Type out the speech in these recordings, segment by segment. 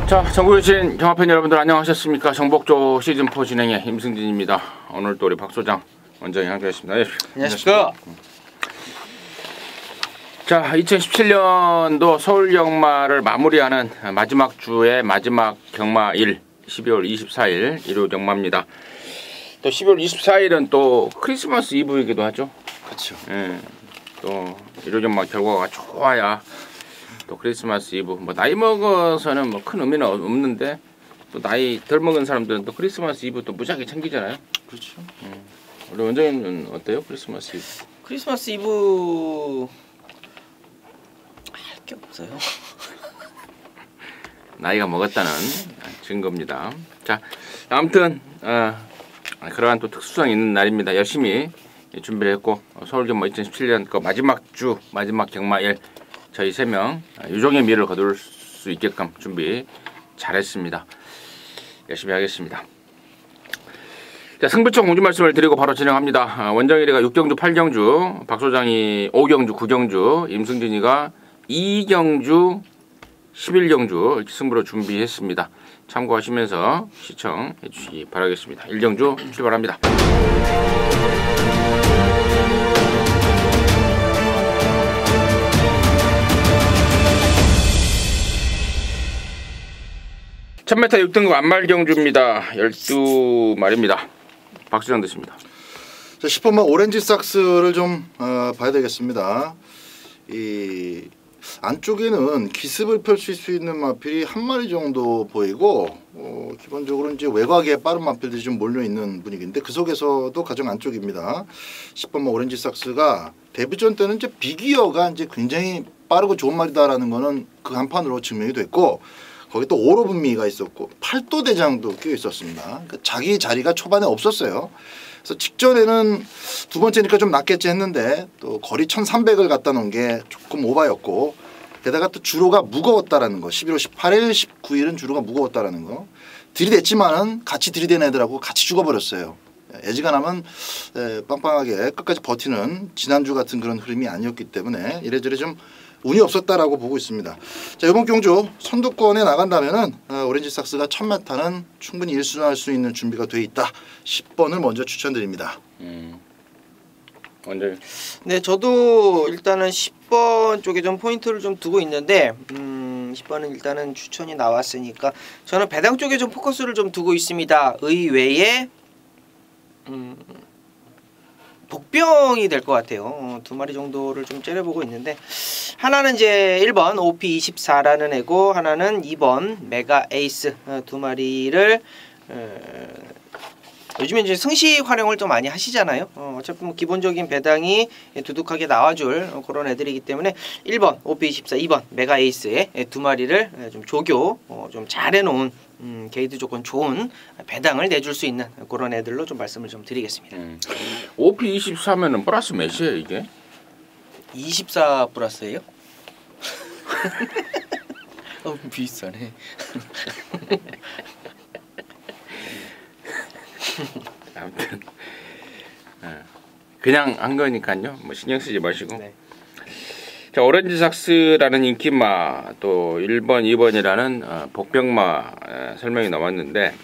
자, 전국에 계신 경마팬 여러분들 안녕하셨습니까? 정복조 시즌4 진행의 임승진입니다. 오늘 또 우리 박 소장 원장이 함께하겠습니다. 네. 안녕하십니까? 자, 2017년도 서울 경마를 마무리하는 마지막 주의 마지막 경마일 12월 24일 일요 경마입니다. 또 12월 24일은 또 크리스마스 이브이기도 하죠. 그렇죠. 예, 또 일요 경마 결과가 좋아야 또 크리스마스 이브, 뭐 나이 먹어서는 뭐 큰 의미는 없는데 또 나이 덜 먹은 사람들은 또 크리스마스 이브 또 무지하게 챙기잖아요. 그렇죠. 우리 원장님은 어때요? 크리스마스 이브? 크리스마스 이브 할 게 없어요. 나이가 먹었다는 증거입니다. 자, 아무튼 그러한 또 특수성이 있는 날입니다. 열심히 준비를 했고 서울 경마 2017년 그 마지막 주 마지막 경마일 저희 3명 유종의 미를 거둘 수 있게끔 준비 잘했습니다. 열심히 하겠습니다. 자, 승부처 공지 말씀을 드리고 바로 진행합니다. 원정일이가 6경주, 8경주, 박 소장이 5경주, 9경주, 임승진이가 2경주, 11경주 이렇게 승부로 준비했습니다. 참고하시면서 시청해 주시기 바라겠습니다. 1경주 출발합니다. (1000m) 6등급 안말경주입니다. 12마리입니다. 박수장 드십니다. 자, 10번마 오렌지 삭스를 좀 봐야 되겠습니다. 이 안쪽에는 기습을 펼칠 수 있는 마필이 한 마리 정도 보이고 기본적으로 이제 외곽에 빠른 마필들이 좀 몰려 있는 분위기인데 그 속에서도 가장 안쪽입니다. 10번마 오렌지 삭스가 데뷔전 때는 이제 비기어가 이제 굉장히 빠르고 좋은 말이다라는 거는 그 한판으로 증명이 됐고. 거기 또 오로분미가 있었고 팔도 대장도 끼어 있었습니다. 그러니까 자기 자리가 초반에 없었어요. 그래서 직전에는 두 번째니까 좀 낫겠지 했는데 또 거리 1300을 갖다 놓은 게 조금 오바였고 게다가 또 주로가 무거웠다라는 거. 11월 18일, 19일은 주로가 무거웠다라는 거. 들이댔지만은 같이 들이댄 애들하고 같이 죽어버렸어요. 애지간하면 빵빵하게 끝까지 버티는 지난주 같은 그런 흐름이 아니었기 때문에 이래저래 좀 운이 없었다라고 보고 있습니다. 자, 이번 경주 선두권에 나간다면은 오렌지 삭스가 1000m는 충분히 1순위할 수 있는 준비가 돼 있다. 10번을 먼저 추천드립니다. 원장님. 네, 저도 일단은 10번 쪽에 좀 포인트를 좀 두고 있는데 10번은 일단은 추천이 나왔으니까 저는 배당 쪽에 좀 포커스를 좀 두고 있습니다. 의외에 복병이 될 것 같아요. 두 마리 정도를 좀 째려보고 있는데 하나는 이제 1번 OP24라는 애고 하나는 2번 메가 에이스 두 마리를 요즘에 이제 승시 활용을 좀 많이 하시잖아요. 어차피 뭐 기본적인 배당이 두둑하게 나와줄 그런 애들이기 때문에 1번 OP24, 2번 메가 에이스의 두 마리를 좀 조교 좀 잘 해놓은 게이드 조건 좋은 배당을 내줄 수 있는 그런 애들로 좀 말씀을 좀 드리겠습니다. OP24면은 플러스 몇이에요 이게? 24 플러스예요? 비싸네. 아무튼 그냥 한 거니까요. 뭐 신경 쓰지 마시고. 네. 자, 오렌지 삭스라는 인기마 또 1번, 2번이라는 복병마 설명이 나왔는데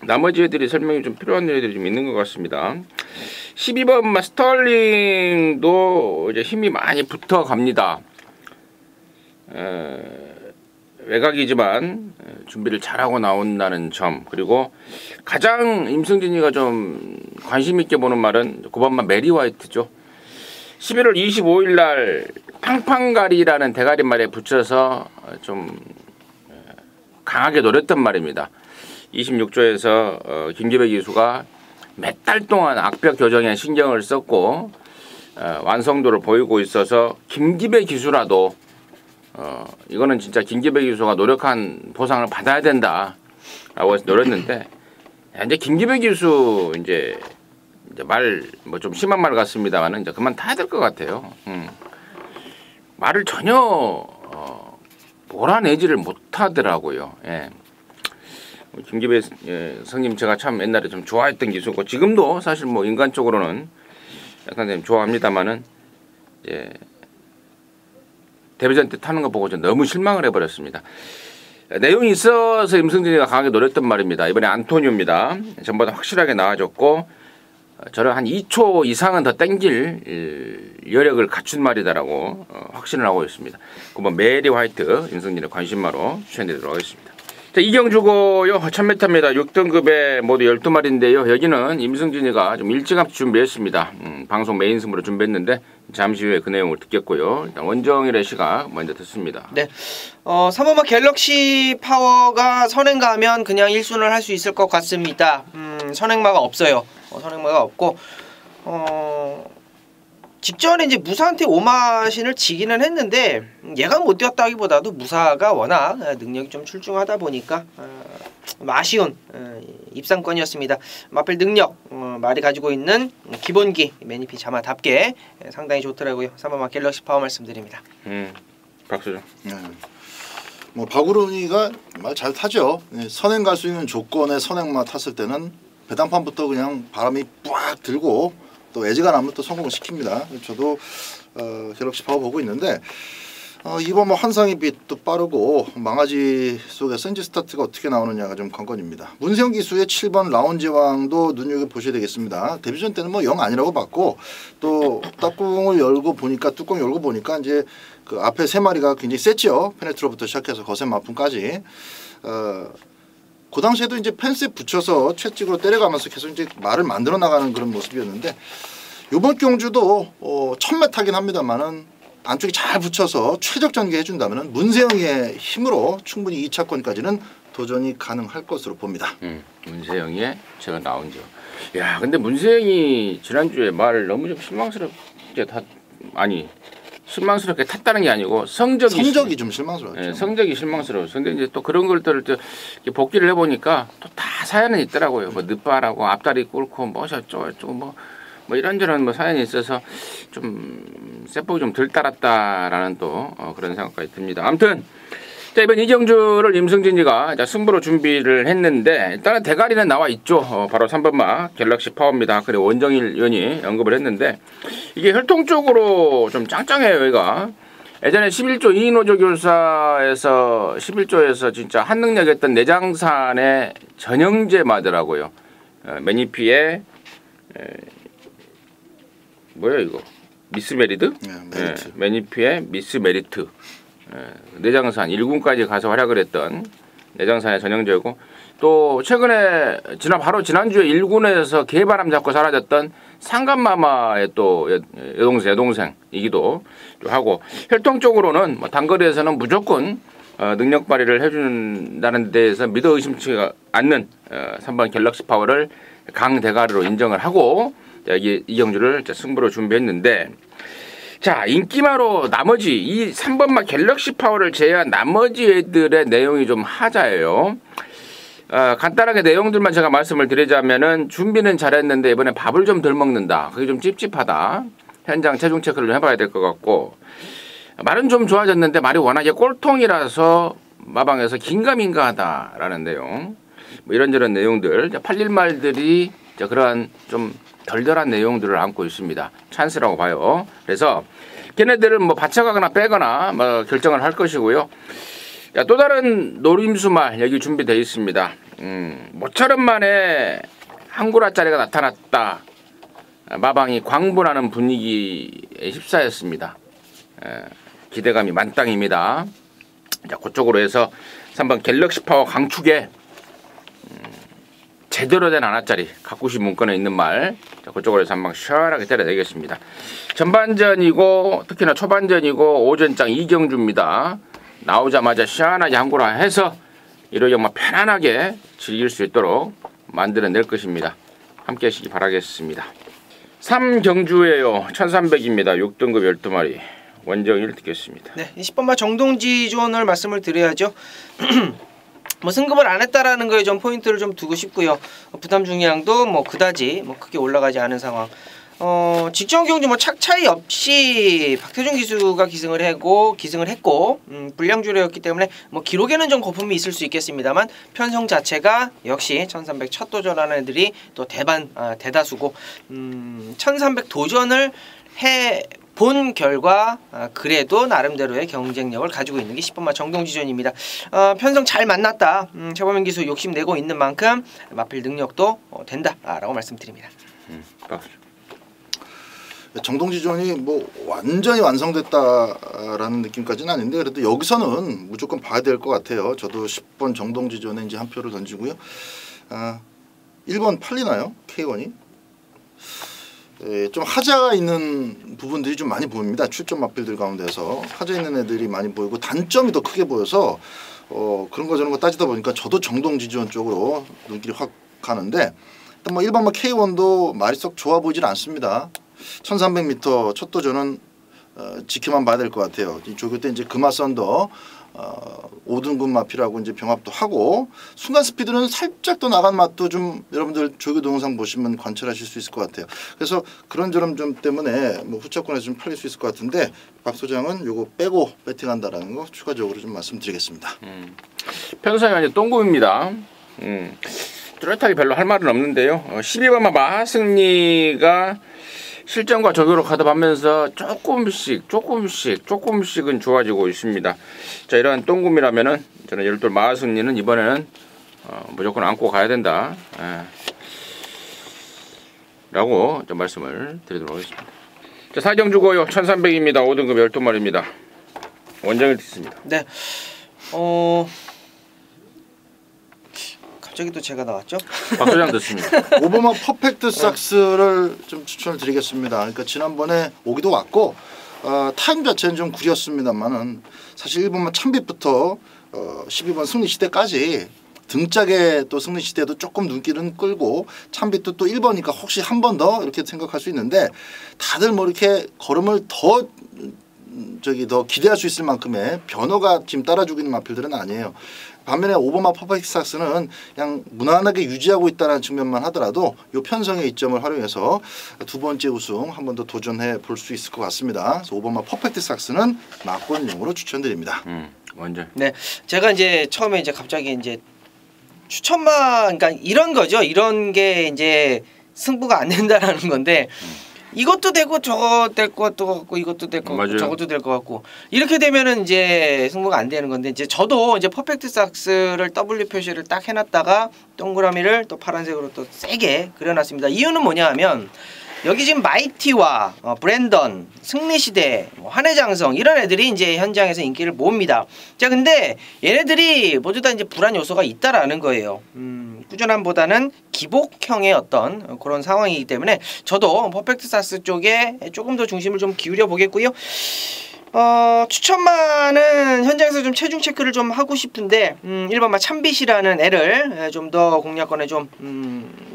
나머지 애들이 설명이 좀 필요한 애들이 좀 있는 것 같습니다. 12번 스털링도 이제 힘이 많이 붙어 갑니다. 외곽이지만 준비를 잘하고 나온다는 점, 그리고 가장 임승진이가 좀 관심 있게 보는 말은 9번만 메리 화이트죠. 11월 25일 날 팡팡가리라는 대가리 말에 붙여서 좀 강하게 노렸던 말입니다. 26조에서 김기배 기수가 몇 달 동안 악벽 교정에 신경을 썼고 완성도를 보이고 있어서 김기배 기수라도 이거는 진짜 김기배 기수가 노력한 보상을 받아야 된다라고 해서 노렸는데 이제 김기배 기수 이제 말 뭐 좀 심한 말 같습니다만은 이제 그만 타야 될 것 같아요. 말을 전혀 몰아내지를 못하더라고요. 예. 김기배 성님 제가 참 옛날에 좀 좋아했던 기수고 지금도 사실 뭐 인간적으로는 약간 좀 좋아합니다만은 이제 데뷔전 때 타는 거 보고 좀 너무 실망을 해버렸습니다. 내용이 있어서 임승진이가 강하게 노렸던 말입니다. 이번에 안토니오입니다. 전보다 확실하게 나아졌고 저를 한 2초 이상은 더 땡길 여력을 갖춘 말이다라고 확신을 하고 있습니다. 그뭐 메리 화이트 임승진의 관심마로 추천드리도록 하겠습니다. 자, 이경주고요. 1000m입니다. 6등급에 모두 12마리인데요. 여기는 임승진이가 좀 일찌감치 준비했습니다. 방송 메인 승부로 준비했는데 잠시 후에 그 내용을 듣겠고요. 일단 원정일의 시각 먼저 듣습니다. 네. 3번마 갤럭시 파워가 선행가하면 그냥 1순을 할 수 있을 것 같습니다. 선행마가 없어요. 선행마가 없고 직전에 이제 무사한테 오마신을 지기는 했는데 얘가 못 뛰었다기보다도 무사가 워낙 능력이 좀 출중하다 보니까 아쉬운 입상권이었습니다. 마필 능력 말이 가지고 있는 기본기 매니피 자마답게 상당히 좋더라고요. 3번마 갤럭시 파워 말씀드립니다. 박수죠. 네. 뭐 박우run이가 말 잘 타죠. 선행 갈 수 있는 조건에 선행마 탔을 때는 배당판부터 그냥 바람이 빡 들고 또 애지가 나면 또 성공을 시킵니다. 저도 갤럭시 파워 보고 있는데 이번 뭐 환상의 빛도 빠르고 망아지 속에 센지 스타트가 어떻게 나오느냐가 좀 관건입니다. 문세영 기수의 7번 라운지왕도 눈여겨보셔야 되겠습니다. 데뷔전 때는 뭐 영 아니라고 봤고 또 뚜껑을 열고 보니까 이제 그 앞에 세 마리가 굉장히 셌죠. 페네트로부터 시작해서 거센 마품까지. 그 당시에도 이제 펜스에 붙여서 채찍으로 때려가면서 계속 이제 말을 만들어 나가는 그런 모습이었는데 이번 경주도 1000m 타긴 합니다만은 안쪽에 잘 붙여서 최적 전개 해준다면은 문세영의 힘으로 충분히 2차권까지는 도전이 가능할 것으로 봅니다. 문세영의 제가 나온 죠. 야, 근데 문세영이 지난주에 말을 너무 좀 실망스럽게 탔다는 게 아니고 성적이 좀 실망스러웠죠. 네, 성적이 실망스러워서. 근데 이제 또 그런 것들을 또 복귀를 해보니까 또 다 사연은 있더라고요. 뭐 늦바라고 앞다리 꿇고 뭐 저쩌고 뭐 이런저런 뭐 사연이 있어서 좀 세폭이 좀 덜 따랐다라는 또 그런 생각까지 듭니다. 아무튼 자, 이번 이경주를 임승진이가 승부로 준비를 했는데 일단은 대가리는 나와 있죠. 바로 3번마 갤럭시 파워입니다. 그리고 원정일 의원이 언급을 했는데 이게 혈통 쪽으로 좀 짱짱해요. 얘가 예전에 11조 이인호조 교사에서 11조에서 진짜 한능력했던 내장산의 전형제 마더라고요. 매니피의 뭐야 이거 미스메리드? 네, 매니피의 미스메리트. 내장산 1군까지 가서 활약을 했던 내장산의 전형제고 또 최근에 바로 지난주에 1군에서 개바람 잡고 사라졌던 상간마마의 또 여동생이기도 하고 혈통 쪽으로는 뭐 단거리에서는 무조건 능력 발휘를 해준다는 데에서 믿어 의심치 않는 3번 갤럭시 파워를 강대가리로 인정을 하고 여기 이경주를 승부로 준비했는데 자, 인기마로 나머지 이 3번마 갤럭시 파워를 제외한 나머지 애들의 내용이 좀 하자예요. 간단하게 내용들만 제가 말씀을 드리자면은 준비는 잘했는데 이번에 밥을 좀 덜 먹는다. 그게 좀 찝찝하다. 현장 체중 체크를 좀 해봐야 될 것 같고 말은 좀 좋아졌는데 말이 워낙에 꼴통이라서 마방에서 긴가민가하다라는 내용. 뭐 이런저런 내용들 팔릴 말들이 그러한 좀 덜덜한 내용들을 안고 있습니다. 찬스라고 봐요. 그래서 걔네들을 뭐 받쳐가거나 빼거나 뭐 결정을 할 것이고요. 자, 또 다른 노림수말 여기 준비되어 있습니다. 모처럼 만에 한 구라짜리가 나타났다. 마방이 광분하는 분위기에 휩싸였습니다. 기대감이 만땅입니다. 자, 그쪽으로 해서 3번 갤럭시 파워 강축에 제대로 된 하나짜리 가꾸시 문건에 있는 말 자, 그쪽으로 해서 한방 시원하게 때려내겠습니다. 전반전이고 특히나 초반전이고 오전장 이경주입니다. 나오자마자 시원하게 한구라 해서 일요일만 편안하게 즐길 수 있도록 만들어낼 것입니다. 함께 하시기 바라겠습니다. 3경주예요. 1300입니다. 6등급 12마리. 원정일 듣겠습니다. 네, 10번마 정동지존을 말씀을 드려야죠. 뭐 승급을 안 했다라는 거에 좀 포인트를 좀 두고 싶고요. 부담 중량도 뭐 그다지 뭐 크게 올라가지 않은 상황. 직전 경주 뭐 착 차이 없이 박태준 기수가 기승을 했고 불량주례였기 때문에 뭐 기록에는 좀 거품이 있을 수 있겠습니다만 편성 자체가 역시 1300 첫 도전하는 애들이 또 대다수고 1300 도전을 해 본 결과 그래도 나름대로의 경쟁력을 가지고 있는 게 10번마 정동지존입니다. 편성 잘 만났다. 최범현 기수 욕심내고 있는 만큼 마필 능력도 된다라고 말씀드립니다. 박수. 정동지존이 뭐 완전히 완성됐다라는 느낌까지는 아닌데 그래도 여기서는 무조건 봐야 될 것 같아요. 저도 10번 정동지존에 이제 한 표를 던지고요. 1번 팔리나요? K1이? 좀 하자가 있는 부분들이 좀 많이 보입니다. 출전 마필들 가운데서 하자 있는 애들이 많이 보이고 단점이 더 크게 보여서 그런 거 저런 거 따지다 보니까 저도 정동지존 쪽으로 눈길이 확 가는데 일단 뭐 1번 K1도 말이 썩 좋아 보이질 않습니다. 1300m 첫 도전은 지켜만 봐야 될 것 같아요. 이 조교 때 이제 금화 썬더 5등급 마피라고 이제 병합도 하고 순간 스피드는 살짝 더 나간 맛도 좀 여러분들 조교 동영상 보시면 관찰하실 수 있을 것 같아요. 그래서 그런저런 점 때문에 뭐 후차권에서 좀 팔릴 수 있을 것 같은데 박 소장은 요거 빼고 배팅한다라는 거 추가적으로 좀 말씀드리겠습니다. 편성이 아니라 똥금입니다. 뚜렷하게 별로 할 말은 없는데요. 12번마 마하승리가 실전과 적용으로 가담하면서 조금씩은 좋아지고 있습니다. 자, 이러한 똥금이라면은 저는 열돌 마하승리는 이번에는 무조건 안고 가야 된다. 라고 좀 말씀을 드리도록 하겠습니다. 자, 사경주고요 1300입니다. 5등급 12마리입니다. 원정일 있습니다. 네. 갑자기 또 제가 나왔죠? 박 소장 듣습니다. 오버마 퍼펙트 삭스를 좀 추천을 드리겠습니다. 그러니까 지난번에 오기도 왔고 타임 자체는 좀 구렸습니다만은 사실 1번만 참빛부터 12번 승리시대까지 등짝에 또 승리시대도 조금 눈길은 끌고 참빛도 또 1번이니까 혹시 한 번 더 이렇게 생각할 수 있는데 다들 뭐 이렇게 걸음을 더 기대할 수 있을 만큼의 변화가 지금 따라주고 있는 마필들은 아니에요. 반면에 오버마 퍼펙트 삭스는 그냥 무난하게 유지하고 있다는 측면만 하더라도 이 편성의 이점을 활용해서 두 번째 우승 한 번 더 도전해 볼 수 있을 것 같습니다. 그래서 오버마 퍼펙트 삭스는 막권용으로 추천드립니다. 먼저. 네, 제가 이제 처음에 이제 갑자기 이제 추천만 그러니까 이런 거죠. 이런 게 이제 승부가 안 된다라는 건데. 이것도 되고 저거 될 것도 같고 이것도 될 것 같고 저것도 될 것 같고 이렇게 되면은 이제 승부가 안 되는 건데 이제 저도 이제 퍼펙트 삭스를 W 표시를 딱 해놨다가 동그라미를 또 파란색으로 또 세게 그려놨습니다. 이유는 뭐냐하면 여기 지금 마이티와 브랜던, 승리시대, 한해장성 이런 애들이 이제 현장에서 인기를 모읍니다. 자, 근데 얘네들이 모두 다 이제 불안 요소가 있다라는 거예요. 꾸준함보다는 기복형의 어떤 그런 상황이기 때문에 저도 퍼펙트 삭스 쪽에 조금 더 중심을 좀 기울여 보겠고요. 추천만은 현장에서 좀 체중 체크를 좀 하고 싶은데 1번마 참빛이라는 애를 좀 더 공략권에 좀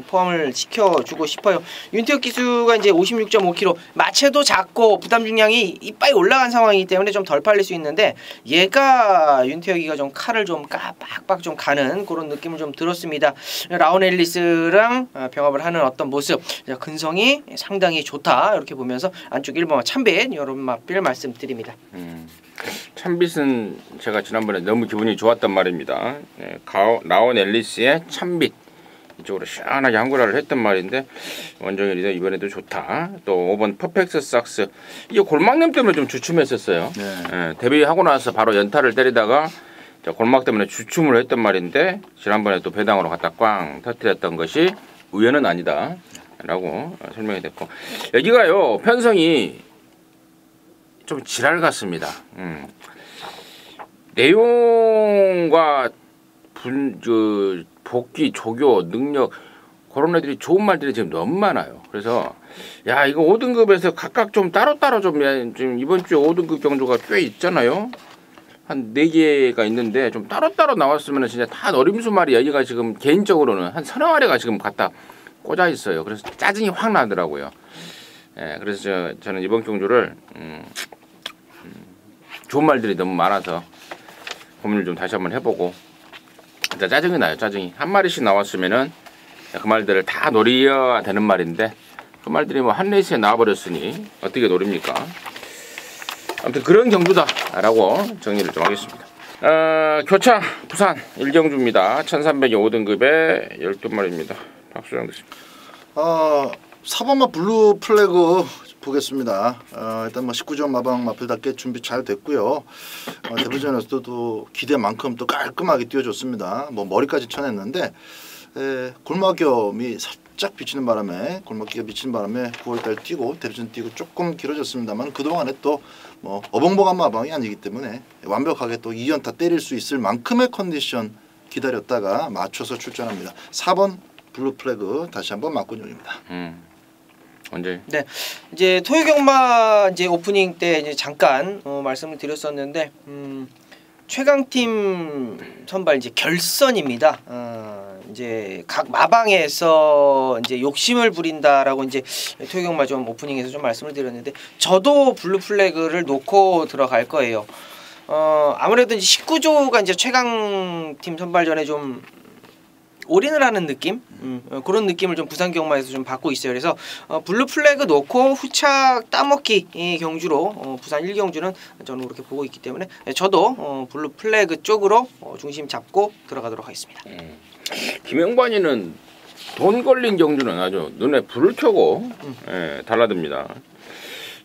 포함을 시켜주고 싶어요. 윤태혁 기수가 이제 56.5kg 마체도 작고 부담 중량이 이빨이 올라간 상황이기 때문에 좀 덜 팔릴 수 있는데 얘가 윤태혁이가 좀 칼을 좀 빡빡 좀 가는 그런 느낌을 좀 들었습니다. 라온 앨리스랑 병합을 하는 어떤 모습 근성이 상당히 좋다 이렇게 보면서 안쪽 1번마 참빛 이런 맛bil 말씀드립니다. 참빛은 제가 지난번에 너무 기분이 좋았단 말입니다. 라온 앨리스의 참빛 이쪽으로 시원하게 한구라를 했단 말인데 원정일이 이번에도 좋다. 또 5번 퍼펙트 삭스 이게 골막냄 때문에 좀 주춤했었어요. 데뷔하고 나서 바로 연타를 때리다가 골막 때문에 주춤을 했단 말인데 지난번에 또 배당으로 갖다 꽝 터뜨렸던 것이 우연은 아니다 라고 설명이 됐고 여기가요 편성이 좀 지랄 같습니다. 내용과 복귀, 조교, 능력 그런 애들이 좋은 말들이 지금 너무 많아요. 그래서 야 이거 5등급에서 각각 좀 따로따로 좀 지금 이번 주에 5등급 경조가 꽤 있잖아요. 한 4개가 있는데 좀 따로따로 나왔으면 진짜 다 어림수말이 여기가 지금 개인적으로는 한 3-4마리가 지금 갖다 꽂아 있어요. 그래서 짜증이 확 나더라고요. 그래서 저는 이번 경주를 좋은 말들이 너무 많아서 고민을 좀 다시 한번 해보고 진짜 짜증이 나요. 짜증이 한 마리씩 나왔으면은 그 말들을 다 노려야 되는 말인데 그 말들이 뭐 한 레이스에 나와버렸으니 어떻게 노립니까? 아무튼 그런 경주다라고 정리를 좀 하겠습니다. 교차 부산 1경주입니다. 1300이 5등급에 12마리입니다. 박수장 됐습니다. 4번마 블루 플래그 보겠습니다. 일단 뭐 19점 마방 마필답게 준비 잘 됐고요. 데뷔전에서도 또 기대만큼 또 깔끔하게 뛰어줬습니다. 뭐 머리까지 쳐냈는데 골막염이 살짝 비치는 바람에 9월달 뛰고 데뷔전 뛰고 조금 길어졌습니다만 그동안에 또 뭐 어벙벙한 마방이 아니기 때문에 완벽하게 또 2연타 때릴 수 있을 만큼의 컨디션 기다렸다가 맞춰서 출전합니다. 4번 블루 플래그 다시 한번 맞군용입니다. 언제? 네, 이제 토요경마 이제 오프닝 때 이제 잠깐 말씀을 드렸었는데 최강팀 선발 이제 결선입니다. 이제 각 마방에서 이제 욕심을 부린다라고 이제 토요경마 좀 오프닝에서 좀 말씀을 드렸는데 저도 블루 플래그를 놓고 들어갈 거예요. 아무래도 이제 19조가 이제 최강팀 선발전에 좀 올인을 하는 느낌? 그런 느낌을 좀 부산 경마에서 좀 받고 있어요. 그래서 블루 플래그 놓고 후착 따먹기 이 경주로 부산 1경주는 저는 그렇게 보고 있기 때문에 저도 블루 플래그 쪽으로 중심 잡고 들어가도록 하겠습니다. 김영관이는 돈 걸린 경주는 아주 눈에 불을 켜고 달라듭니다.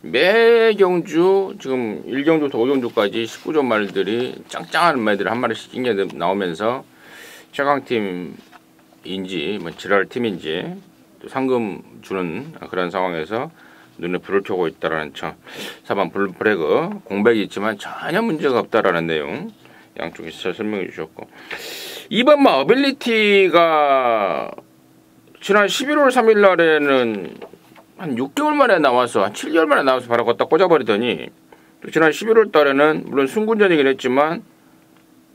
매 경주 지금 1경주부터 5경주까지 19점 말들이 짱짱한 말들이 한 마리씩 낑겨 나오면서 최강팀인지 뭐 지랄 팀인지 또 상금 주는 그런 상황에서 눈에 불을 켜고 있다라는 점. 4번 블루 플래그 공백이 있지만 전혀 문제가 없다라는 내용 양쪽에서 설명해 주셨고 2번 어빌리티가 지난 11월 3일 날에는 한 6개월 만에 나와서 한 7개월 만에 나와서 바로 걷다 꽂아버리더니 또 지난 11월 달에는 물론 승군전이긴 했지만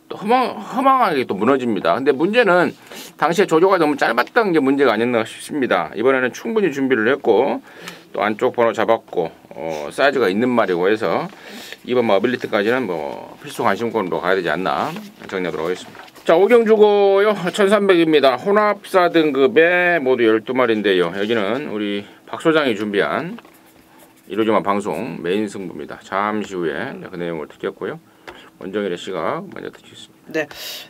또 허망하게 또 무너집니다. 근데 문제는 당시에 조조가 너무 짧았던 게 문제가 아니었나 싶습니다. 이번에는 충분히 준비를 했고 또 안쪽 번호 잡았고 사이즈가 있는 말이고 해서 이번 어빌리티까지는 뭐 필수 관심권으로 가야 되지 않나 정리하도록 하겠습니다. 자 5경주고요. 1300입니다. 혼합 4등급에 모두 12마리인데요. 여기는 우리 박 소장이 준비한 이루어지만 방송 메인 승부입니다. 잠시 후에 그 내용을 듣겠고요. 원정일의 시각 먼저 듣겠습니다. 네,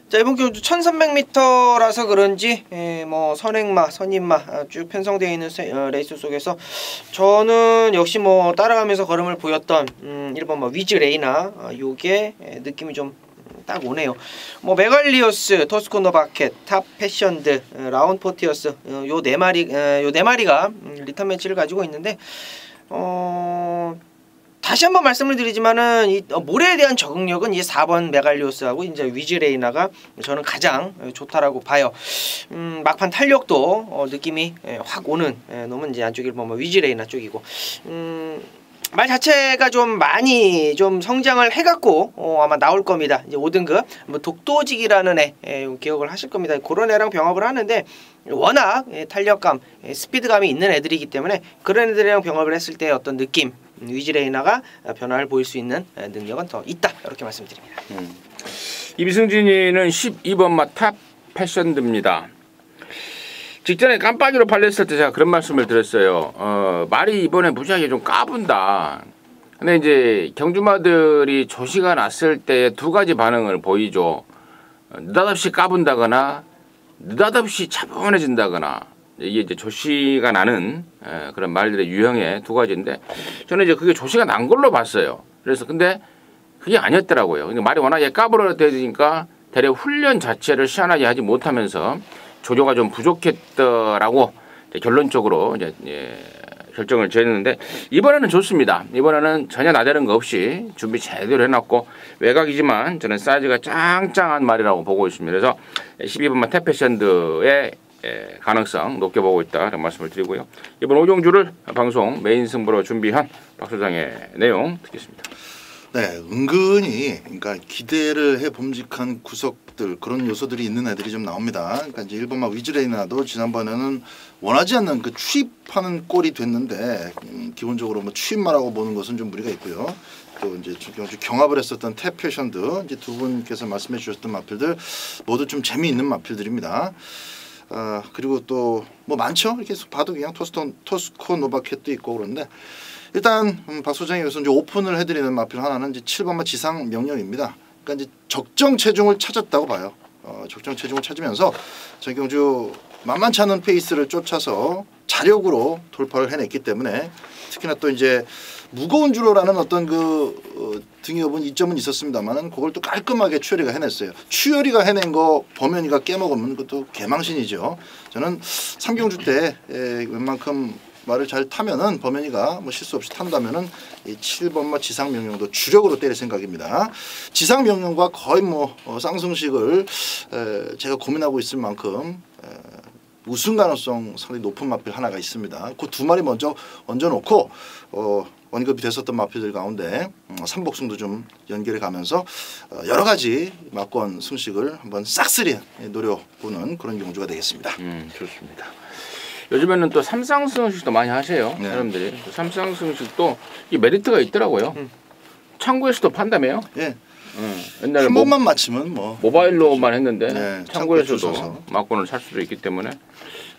자 이번 경주 1,300m라서 그런지 뭐 선행마, 선임마 쭉 편성되어 있는 레이스 속에서 저는 역시 뭐 따라가면서 걸음을 보였던 1번 뭐 위즈 레이나 요게 느낌이 좀 딱 오네요. 뭐 메갈리오스, 토스코노 바켓, 탑 패션드, 라운 포티어스 요 네 마리가 리턴 매치를 가지고 있는데 다시 한번 말씀을 드리지만은 이 모래에 대한 적응력은 이 4번 메갈리오스하고 이제 위즈레이나가 저는 가장 좋다라고 봐요. 막판 탄력도 느낌이 확 오는 놈은 이제 안쪽에 보면 위즈레이나 쪽이고 말 자체가 좀 많이 좀 성장을 해갖고 아마 나올 겁니다. 이제 5등급 뭐 독도직이라는 애 기억을 하실 겁니다. 그런 애랑 병합을 하는데 워낙 탄력감, 스피드감이 있는 애들이기 때문에 그런 애들이랑 병합을 했을 때 어떤 느낌 위즈레이나가 변화를 보일 수 있는 능력은 더 있다 이렇게 말씀드립니다. 이승진이는 12번 마탑 패션드입니다. 직전에 깜빡이로 팔렸을 때 제가 그런 말씀을 드렸어요. 말이 이번에 무지하게 좀 까분다. 근데 이제 경주마들이 조시가 났을 때 두 가지 반응을 보이죠. 느닷없이 까분다거나 느닷없이 차분해진다거나 이게 이제 조시가 나는 그런 말들의 유형의 두 가지인데 저는 이제 그게 조시가 난 걸로 봤어요. 그래서 근데 그게 아니었더라고요. 그러니까 말이 워낙에 까불어대니까 대략 훈련 자체를 시원하게 하지 못하면서 조조가 좀 부족했더라고 결론적으로 이제 결정을 지었는데 이번에는 좋습니다. 이번에는 전혀 나대는 거 없이 준비 제대로 해놨고 외곽이지만 저는 사이즈가 짱짱한 말이라고 보고 있습니다. 그래서 12번만 탭패션드의 가능성 높게 보고 있다 이런 말씀을 드리고요. 이번 5경주를 방송 메인 승부로 준비한 박 소장의 내용 듣겠습니다. 네, 은근히 그러니까 기대를 해 봄직한 구석들 그런 요소들이 있는 애들이 좀 나옵니다. 그러니까 이제 1번마 위즈레이나도 지난번에는 원하지 않는 그 추입하는 꼴이 됐는데 기본적으로 뭐 추입마라고 보는 것은 좀 무리가 있고요. 또 이제 경합을 했었던 탭 패션드 이제 두 분께서 말씀해 주셨던 마필들 모두 좀 재미있는 마필들입니다. 그리고 또 뭐 많죠. 이렇게 봐도 그냥 토스코 노바켓도 있고 그런데 일단 박 소장이 여기서 이제 오픈을 해드리는 마필 하나는 이제 7번마 지상 명령입니다. 그러니까 이제 적정 체중을 찾았다고 봐요. 적정 체중을 찾으면서 전경주 만만치 않은 페이스를 쫓아서 자력으로 돌파를 해냈기 때문에 특히나 또 이제 무거운 주로라는 어떤 그 등에 업은 이점은 있었습니다만은 그걸 또 깔끔하게 추열이가 해냈어요. 추열이가 해낸 거 범현이가 깨먹으면 그것도 개망신이죠. 저는 삼경주 때 웬만큼 말을 잘 타면은 범현이가 뭐 실수 없이 탄다면은 이 7번마 지상명령도 주력으로 때릴 생각입니다. 지상명령과 거의 뭐 쌍승식을 제가 고민하고 있을 만큼 우승 가능성 상당히 높은 마필 하나가 있습니다. 그 두 마리 먼저 얹어놓고 언급이 됐었던 마필들 가운데 삼복승도 좀 연결해 가면서 여러 가지 막권 승식을 한번 싹쓸이 노려보는 그런 경주가 되겠습니다. 좋습니다. 요즘에는 또 삼상승식도 많이 하세요. 네. 사람들이. 삼상승식도 이 메리트가 있더라고요. 창구에서도 판다며요. 예. 옛날에 한 번만 맞히면 뭐 모바일로만 했는데 네, 창구에서도 창구에 막권을 살 수도 있기 때문에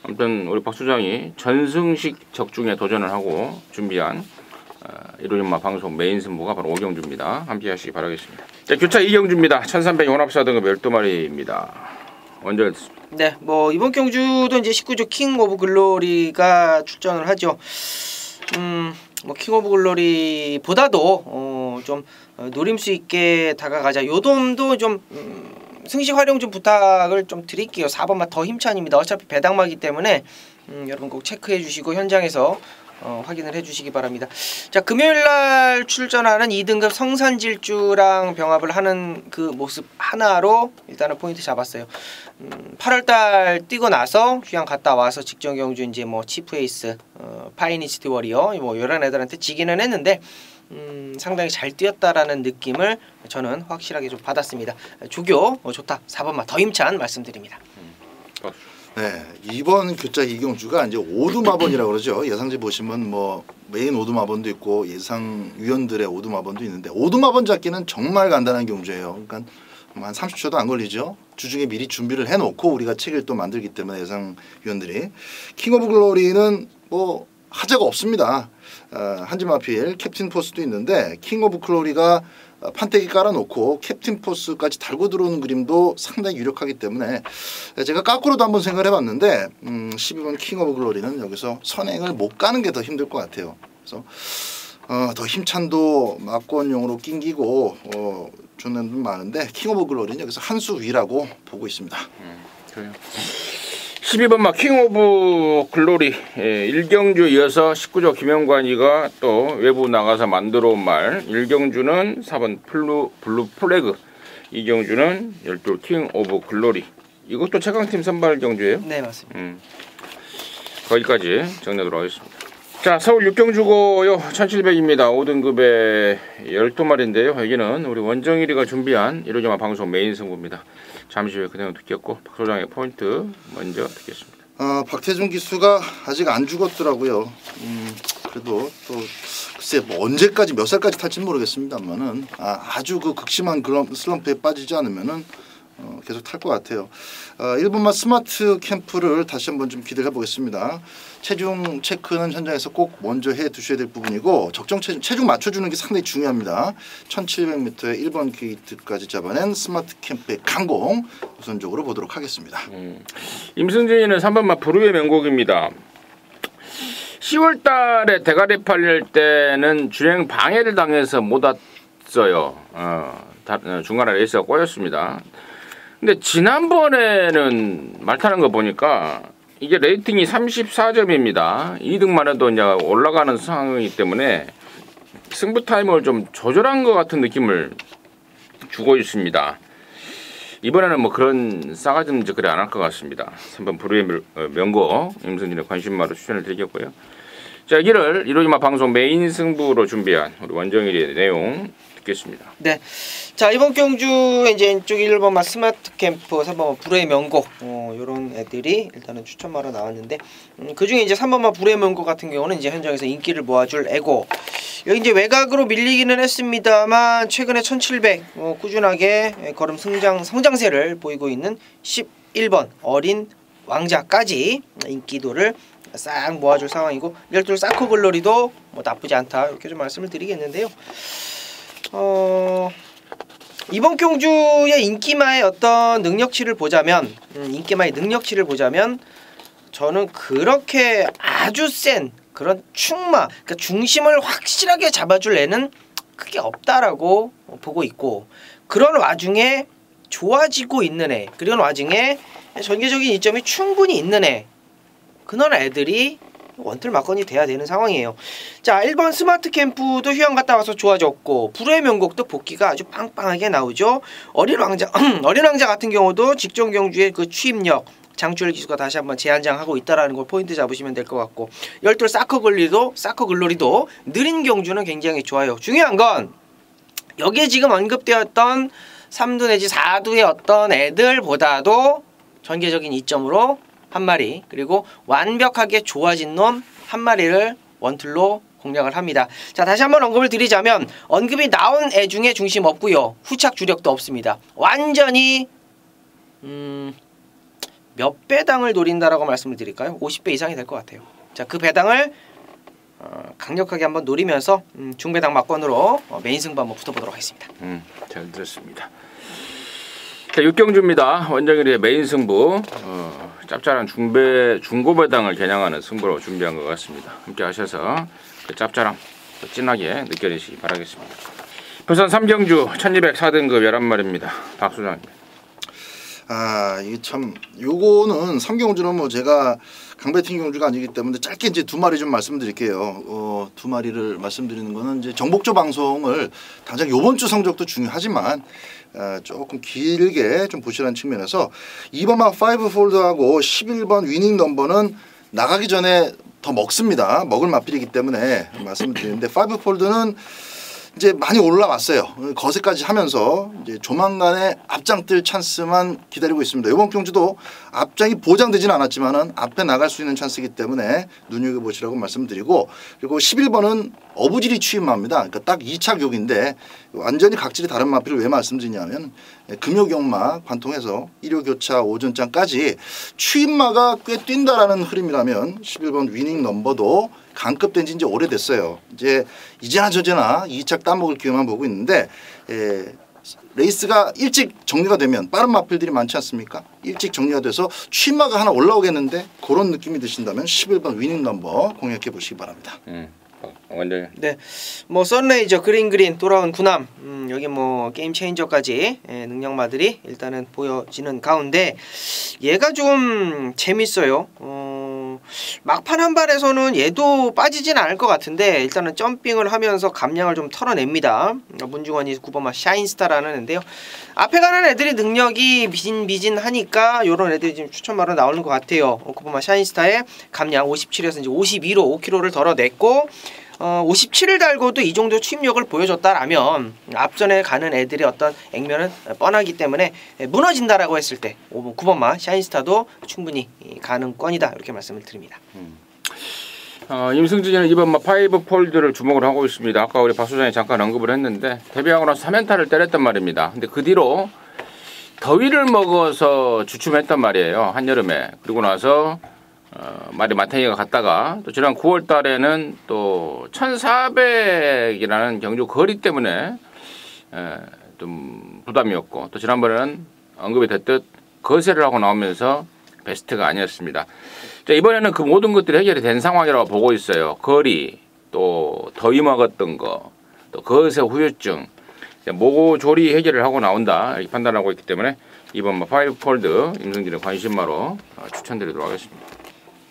아무튼 우리 박 소장이 전승식 적중에 도전을 하고 준비한 이루진마 방송 메인 승부가 바로 오경주입니다. 함께 하시기 바라겠습니다. 자, 교차 이경주입니다. 1300 혼합사 등급 12마리입니다. 먼저 네, 뭐 이번 경주도 이제 19조 킹 오브 글로리가 출전을 하죠. 뭐 킹 오브 글로리보다도 좀 노림수 있게 다가가자. 요dom도 좀 승식 활용 좀 부탁을 좀 드릴게요. 4번마 더 힘찬입니다. 어차피 배당마기 때문에 여러분 꼭 체크해 주시고 현장에서 확인을 해주시기 바랍니다. 자, 금요일날 출전하는 2등급 성산질주랑 병합을 하는 그 모습 하나로 일단은 포인트 잡았어요. 8월달 뛰고 나서 휴양 갔다 와서 직전 경주 이제 뭐 치프에이스, 파이니스트 워리어 뭐 이런 애들한테 지기는 했는데 상당히 잘 뛰었다라는 느낌을 저는 확실하게 좀 받았습니다. 조교 좋다. 4번마 더 힘찬 말씀드립니다. 네, 이번 교차 이경주가 이제 오두마번이라고 그러죠. 예상지 보시면 뭐 메인 오두마번도 있고 예상 위원들의 오두마번도 있는데 오두마번 잡기는 정말 간단한 경주예요. 그러니까 한 30초도 안 걸리죠. 주중에 미리 준비를 해놓고 우리가 책을 또 만들기 때문에 예상 위원들이 킹 오브 글로리는 뭐 하자가 없습니다. 한지마필 캡틴 포스도 있는데 킹 오브 글로리가 판때기 깔아놓고 캡틴 포스까지 달고 들어오는 그림도 상당히 유력하기 때문에 제가 까꾸로도 한번 생각을 해봤는데 12번 킹 오브 글로리는 여기서 선행을 못 가는 게 더 힘들 것 같아요. 그래서 더 힘찬도 막권용으로 낑기고 주는 분 많은데 킹 오브 글로리는 여기서 한 수 위라고 보고 있습니다. 그래요. 12번마 킹 오브 글로리 1경주 이어서 19조 김영관이가 또 외부 나가서 만들어 온 말 1경주는 4번 블루 플래그 2경주는 12 킹 오브 글로리 이것도 최강팀 선발 경주예요? 네, 맞습니다. 거기까지 정리하도록 하겠습니다. 자, 서울 6경주고요. 1700입니다. 5등급에 12마리인데요. 여기는 우리 원정일이가 준비한 이루지마 방송 메인 승부입니다. 잠시 후에 그냥 듣겠고 박 소장의 포인트 먼저 듣겠습니다. 박태준 기수가 아직 안 죽었더라고요. 그래도 또 글쎄 뭐 언제까지 몇 살까지 탈지는 모르겠습니다만은 아주 그 극심한 슬럼프에 빠지지 않으면은 계속 탈 것 같아요. 1번마 스마트 캠프를 다시 한번 좀 기대를 해보겠습니다. 체중 체크는 현장에서 꼭 먼저 해 두셔야 될 부분이고 적정 체중 맞춰주는 게 상당히 중요합니다. 1700m의 1번 게이트까지 잡아낸 스마트 캠프의 강공 우선적으로 보도록 하겠습니다. 임승진이는 3번마 부르의 명곡입니다. 10월 달에 대가리 팔릴 때는 주행 방해를 당해서 못 왔어요. 중간에 레이스가 꼬였습니다. 근데 지난번에는 말 타는 거 보니까 이게 레이팅이 34점입니다. 2등만 해도 이제 올라가는 상황이기 때문에 승부 타임을 좀 조절한 것 같은 느낌을 주고 있습니다. 이번에는 뭐 그런 싸가지는 이제 그래 안 할 것 같습니다. 3번 부르의 명곡 임승진의 관심마로 추천을 드리겠고요. 자, 여기를 이루지마 방송 메인 승부로 준비한 우리 원정일의 내용 듣겠습니다. 네, 자 이번 경주 이제 이쪽 1번마 스마트 캠프, 3번마 불의 명곡 요런 애들이 일단은 추천마로 나왔는데 그 중에 이제 3번마 불의 명곡 같은 경우는 이제 현장에서 인기를 모아줄 애고 여기 이제 외곽으로 밀리기는 했습니다만 최근에 1700 꾸준하게 걸음 성장세를 보이고 있는 11번 어린 왕자까지 인기도를 싹 모아줄 상황이고 12 사코글로리도 뭐 나쁘지 않다 이렇게 좀 말씀을 드리겠는데요. 이번 경주의 인기마의 어떤 능력치를 보자면 저는 그렇게 아주 센 그런 충마, 그러니까 중심을 확실하게 잡아줄 애는 크게 없다라고 보고 있고, 그런 와중에 좋아지고 있는 애, 그런 와중에 전개적인 이점이 충분히 있는 애, 그런 애들이 원틀 막건이 돼야 되는 상황이에요. 자, 1번 스마트 캠프도 휴양 갔다 와서 좋아졌고, 불후의 명곡도 복귀가 아주 빵빵하게 나오죠. 어린 왕자 어린 왕자 같은 경우도 직전 경주의 그 취입력, 장출 기수가 다시 한번 재한장하고 있다라는 걸 포인트 잡으시면 될 것 같고, 12 사커 글로리도 느린 경주는 굉장히 좋아요. 중요한 건 여기에 지금 언급되었던 3두 내지 4두의 어떤 애들보다도 전개적인 이점으로 한 마리, 그리고 완벽하게 좋아진 놈 한 마리를 원틀로 공략을 합니다. 자, 다시 한번 언급을 드리자면 언급이 나온 애 중에 중심 없고요, 후착 주력도 없습니다. 완전히 몇 배당을 노린다라고 말씀을 드릴까요? 50배 이상이 될 것 같아요. 자, 그 배당을 강력하게 한번 노리면서 중배당 막권으로 메인 승부 한번 붙어보도록 하겠습니다. 잘 들었습니다. 자, 6경주입니다. 원정일의 메인 승부, 짭짤한 중고배당을 겨냥하는 승부로 준비한 것 같습니다. 함께 하셔서 그 짭짤함 더 진하게 느껴내시기 바라겠습니다. 부산 3경주 1204등급 11마리입니다. 박 소장님. 이게 참 요거는 3경주는 뭐 제가 강배팅 경주가 아니기 때문에 짧게 이제 2마리 좀 말씀드릴게요. 2마리를 말씀드리는 거는 이제 정복조 방송을 당장 요번 주 성적도 중요하지만 조금 길게 좀 보시라는 측면에서 2번마 5폴드하고 11번 위닝 넘버는 나가기 전에 더 먹습니다. 먹을 맛필이기 때문에 말씀드리는데 5폴드는 이제 많이 올라왔어요. 거세까지 하면서 이제 조만간에 앞장뜰 찬스만 기다리고 있습니다. 이번 경주도 앞장이 보장되지는 않았지만은 앞에 나갈 수 있는 찬스이기 때문에 눈여겨보시라고 말씀드리고, 그리고 11번은 어부지리 취임마입니다. 그러니까 딱 2차 격인데 완전히 각질이 다른 마필을 왜 말씀드리냐면 금요경마 관통해서 일요교차 오전장까지 취임마가 꽤 뛴다라는 흐름이라면 11번 위닝 넘버도 강급된 지 이제 오래됐어요. 이제나 저제나 2차 따먹을 기회만 보고 있는데, 레이스가 일찍 정리가 되면 빠른 마필들이 많지 않습니까? 일찍 정리가 돼서 취마가 하나 올라오겠는데 그런 느낌이 드신다면 11번 위닝 넘버 공략해 보시기 바랍니다. 완전. 네, 뭐 썬레이저, 그린 돌아온 구남, 여기 뭐 게임 체인저까지 능력마들이 일단은 보여지는 가운데 얘가 좀 재밌어요. 막판 한 발에서는 얘도 빠지진 않을 것 같은데 일단은 점핑을 하면서 감량을 좀 털어냅니다. 문중원이 9번마 샤인스타라는 애인데요. 앞에 가는 애들이 능력이 미진미진하니까 요런 애들이 지금 추천마로 나오는 것 같아요. 9번마 샤인스타의 감량 57에서 이제 52로 5kg를 덜어냈고, 57을 달고도 이 정도 취입력을 보여줬다라면 앞전에 가는 애들의 어떤 액면은 뻔하기 때문에 무너진다라고 했을 때 9번마 샤인스타도 충분히 가능권이다, 이렇게 말씀을 드립니다. 임승진은 2번마 5폴드를 주목을 하고 있습니다. 아까 우리 박 소장이 잠깐 언급을 했는데 데뷔하고 나서 3연타를 때렸단 말입니다. 근데 그 뒤로 더위를 먹어서 주춤했단 말이에요, 한여름에. 그리고 나서 말이 마탱이가 갔다가 또 지난 9월 달에는 또 1400이라는 경주 거리 때문에 좀 부담이었고, 또 지난번에는 언급이 됐듯 거세를 하고 나오면서 베스트가 아니었습니다. 자, 이번에는 그 모든 것들이 해결이 된 상황이라고 보고 있어요. 거리, 또 더위 먹었던 거, 또 거세 후유증, 모조리 해결을 하고 나온다, 이렇게 판단하고 있기 때문에 이번 5폴드 임승진의 관심마로 추천드리도록 하겠습니다.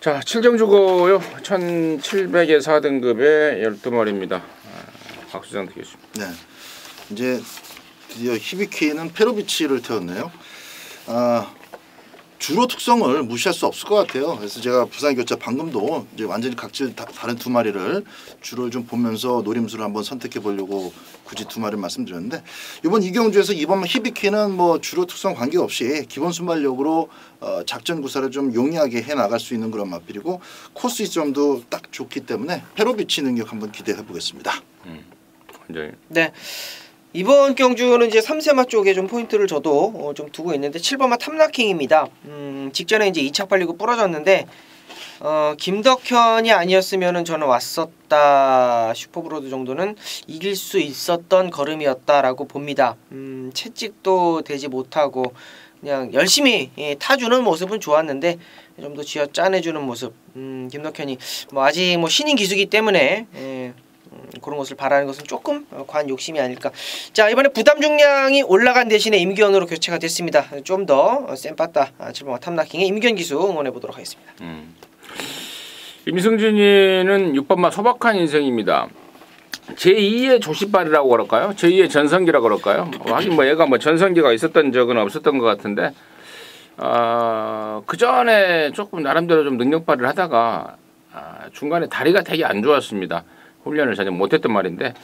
자, 7경주고요. 1700의 4등급의 12마리입니다. 박수장 드리겠습니다. 네, 이제 드디어 히비키는 페로비치를 태웠네요. 주로 특성을 무시할 수 없을 것 같아요. 그래서 제가 부산 교차 방금도 이제 완전히 각질 다른 2마리를 주로 좀 보면서 노림수를 한번 선택해 보려고 굳이 2마리를 말씀드렸는데, 이번 이경주에서 이번 히비키는 뭐 주로 특성 관계없이 기본 순발력으로 작전 구사를 좀 용이하게 해 나갈 수 있는 그런 마필이고, 코스 이점도 딱 좋기 때문에 페로비치 능력 한번 기대해 보겠습니다. 네. 이번 경주는 이제 3세마 쪽에 좀 포인트를 저도 좀 두고 있는데 7번마 탐라킹입니다. 직전에 이제 2차 팔리고 부러졌는데 김덕현이 아니었으면은 저는 왔었다, 슈퍼브로드 정도는 이길 수 있었던 걸음이었다라고 봅니다. 채찍도 되지 못하고 그냥 열심히 타주는 모습은 좋았는데 좀 더 쥐어 짜내주는 모습. 김덕현이 뭐 아직 뭐 신인 기수기 때문에 그런 것을 바라는 것은 조금 과한 욕심이 아닐까. 자, 이번에 부담 중량이 올라간 대신에 임규현으로 교체가 됐습니다. 좀 더 센빠따 7번마 탐나킹의 임규현 기수 응원해 보도록 하겠습니다. 임승준이는 6번마 소박한 인생입니다. 제2의 조시발이라고 그럴까요? 제2의 전성기라고 그럴까요? 하긴 뭐 얘가 뭐 전성기가 있었던 적은 없었던 것 같은데 그 전에 조금 나름대로 좀 능력 발휘를 하다가 중간에 다리가 되게 안 좋았습니다. 훈련을 전혀 못했던 말인데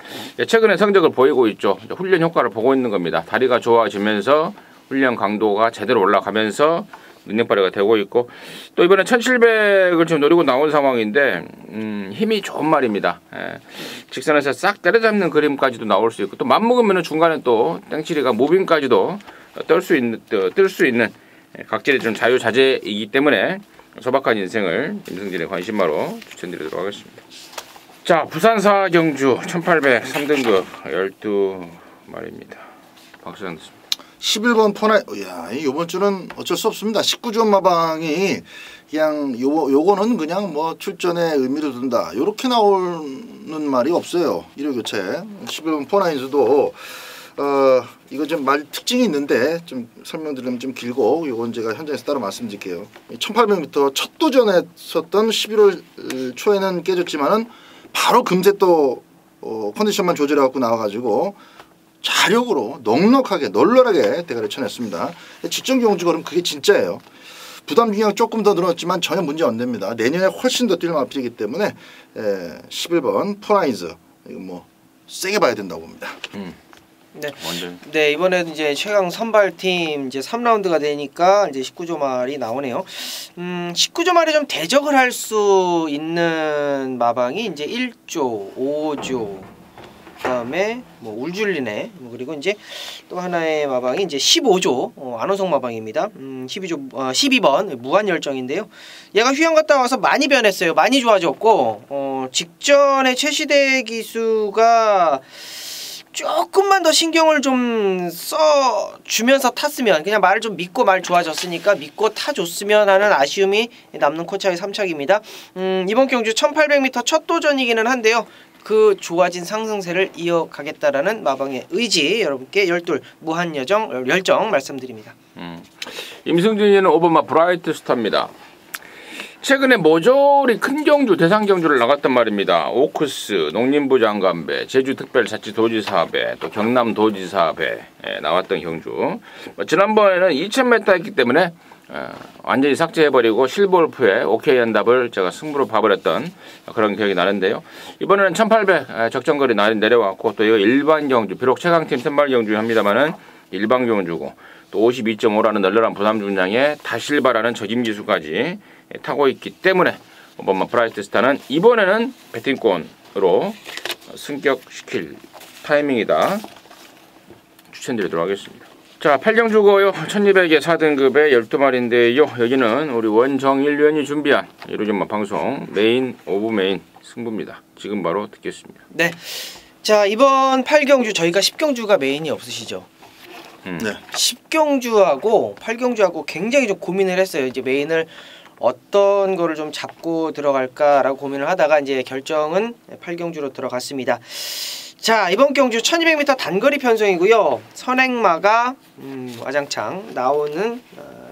최근에 성적을 보이고 있죠. 훈련 효과를 보고 있는 겁니다. 다리가 좋아지면서 훈련 강도가 제대로 올라가면서 능력 발휘가 되고 있고 또 이번에 1700을 지금 노리고 나온 상황인데 힘이 좋은 말입니다. 직선에서 싹 때려잡는 그림까지도 나올 수 있고 또 맘먹으면 중간에 또 땡치리가 무빙까지도 뜰 수 있는 각질이 좀 자유자재이기 때문에 소박한 인생을 임승진의 관심마로 추천드리도록 하겠습니다. 자, 부산사 경주 1800 3등급 12마리입니다. 박수장 듣습니다. 11번 포나 야, 이번 주는 어쩔 수 없습니다. 19점 마방이 그냥 요거는 그냥 뭐 출전에 의미를 둔다. 요렇게 나오는 말이 없어요. 1호 교체. 11번 포나인수도 이거 좀 말 특징이 있는데 좀 설명드리면 좀 길고 요건 제가 현장에서 따로 말씀드릴게요. 1800m 첫 도전에 섰던 11월 초에는 깨졌지만은 바로 금세 또 컨디션만 조절해 갖고 나와가지고 자력으로 넉넉하게 널널하게 대가를 쳐냈습니다. 직전 경주 걸음 그게 진짜예요. 부담 중량 조금 더 늘었지만 전혀 문제 안 됩니다. 내년에 훨씬 더 뛸 마필이기 때문에 11번 포라이즈 이거 뭐 세게 봐야 된다고 봅니다. 네. 네, 이번에도 이제 최강 선발팀 이제 3라운드가 되니까 이제 19조 말이 나오네요. 19조 말에 좀 대적을 할 수 있는 마방이 이제 1조, 5조, 그다음에 뭐 울줄리네. 그리고 이제 또 하나의 마방이 이제 15조 안호성 마방입니다. 12번 무한 열정인데요. 얘가 휴양 갔다 와서 많이 변했어요. 많이 좋아졌고 직전에 최시대 기수가 조금만 더 신경을 좀 써주면서 탔으면 그냥 말을 좀 믿고 말 좋아졌으니까 믿고 타줬으면 하는 아쉬움이 남는 코차의 3착입니다. 이번 경주 1800m 첫 도전이기는 한데요. 그 좋아진 상승세를 이어가겠다라는 마방의 의지 여러분께 열둘 무한 열정 말씀드립니다. 임승준이는 5번마 브라이트 스타입니다. 최근에 모조리 큰 경주, 대상 경주를 나갔단 말입니다. 오크스, 농림부 장관배, 제주특별자치도지사배, 또 경남도지사배 나왔던 경주. 지난번에는 2000m 했기 때문에 완전히 삭제해버리고 실볼프에 오케이 한답을 제가 승부로 봐버렸던 그런 기억이 나는데요. 이번에는 1800 적정거리 내려왔고 또 이거 일반 경주, 비록 최강팀 선발 경주 합니다만은 일반 경주고 또 52.5라는 널널한 부담 중량에 다실바라는 저짐지수까지 타고 있기 때문에 오번마 브라이트 스타는 이번에는 배팅권으로 승격시킬 타이밍이다 추천드리도록 하겠습니다. 자, 8경주고요. 1200의 4등급의 12마리인데요. 여기는 우리 원정일련이 준비한 이루전마 방송 메인 오브 메인 승부입니다. 지금 바로 듣겠습니다. 네. 자, 이번 8경주 저희가 10경주가 메인이 없으시죠? 네. 10경주하고 8경주하고 굉장히 좀 고민을 했어요. 이제 메인을 어떤 거를 좀 잡고 들어갈까라고 고민을 하다가 이제 결정은 8경주로 들어갔습니다. 자, 이번 경주 1200m 단거리 편성이고요. 선행마가 와장창 나오는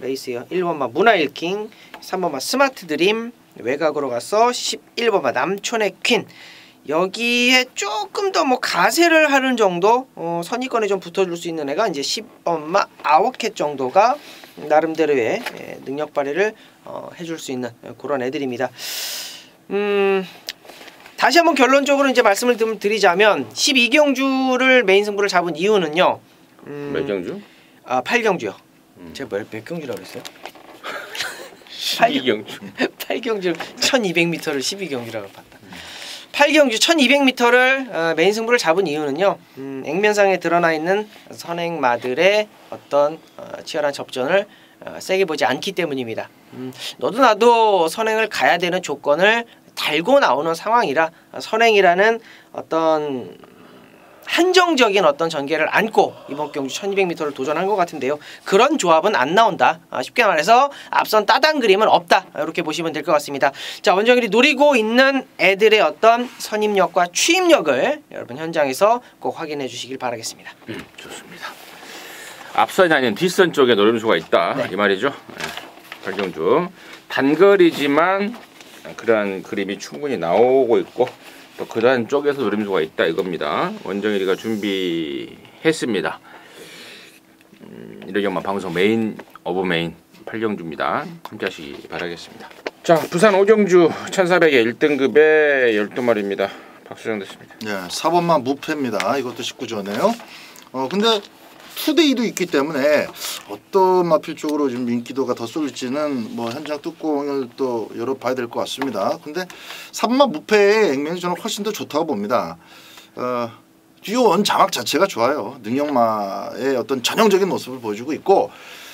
레이스예요. 1번마 문화일킹, 3번마 스마트 드림, 외곽으로 가서 11번마 남촌의 퀸. 여기에 조금 더 뭐 가세를 하는 정도 선의권에 좀 붙어줄 수 있는 애가 이제 10번마 아워캣 정도가 나름대로의 능력 발휘를 해줄 수 있는 그런 애들입니다. 다시 한번 결론적으로 이제 말씀을 좀 드리자면 12경주를 메인 승부를 잡은 이유는요. 몇 경주? 8경주요. 제가 몇 경주라고 그랬어요? 12경주. 8경주 1200m를 12경주라고 봤다. 8경주 1200m를 메인 승부를 잡은 이유는요. 액면상에 드러나 있는 선행마들의 어떤 치열한 접전을 세게 보지 않기 때문입니다. 너도 나도 선행을 가야 되는 조건을 달고 나오는 상황이라 선행이라는 어떤 한정적인 어떤 전개를 안고 이번 경주 1200m를 도전한 것 같은데요. 그런 조합은 안 나온다. 쉽게 말해서 앞선 따당 그림은 없다. 이렇게 보시면 될 것 같습니다. 자, 원정일이 노리고 있는 애들의 어떤 선임력과 추임력을 여러분 현장에서 꼭 확인해 주시길 바라겠습니다. 좋습니다. 앞선이 아닌 뒷선 쪽에 노림수가 있다. 네. 이 말이죠. 팔경주 단거리지만 그러한 그림이 충분히 나오고 있고 또 그다음 쪽에서 노림수가 있다 이겁니다. 원정일이가 준비했습니다. 이러경만 방송 메인 오브 메인 팔경주입니다. 함께 하시기 바라겠습니다. 자, 부산 오경주 1400의 1등급의 12마리입니다. 박수정 됐습니다. 네, 4번만 무패입니다. 이것도 19조네요. 근데 투데이도 있기 때문에 어떤 마필 쪽으로 지금 인기도가 더 쏠릴지는 뭐 현장 뚜껑을 또 열어봐야 될 것 같습니다. 근데 3번 무패의 액면이 저는 훨씬 더 좋다고 봅니다. 듀오원 자막 자체가 좋아요. 능력마의 어떤 전형적인 모습을 보여주고 있고,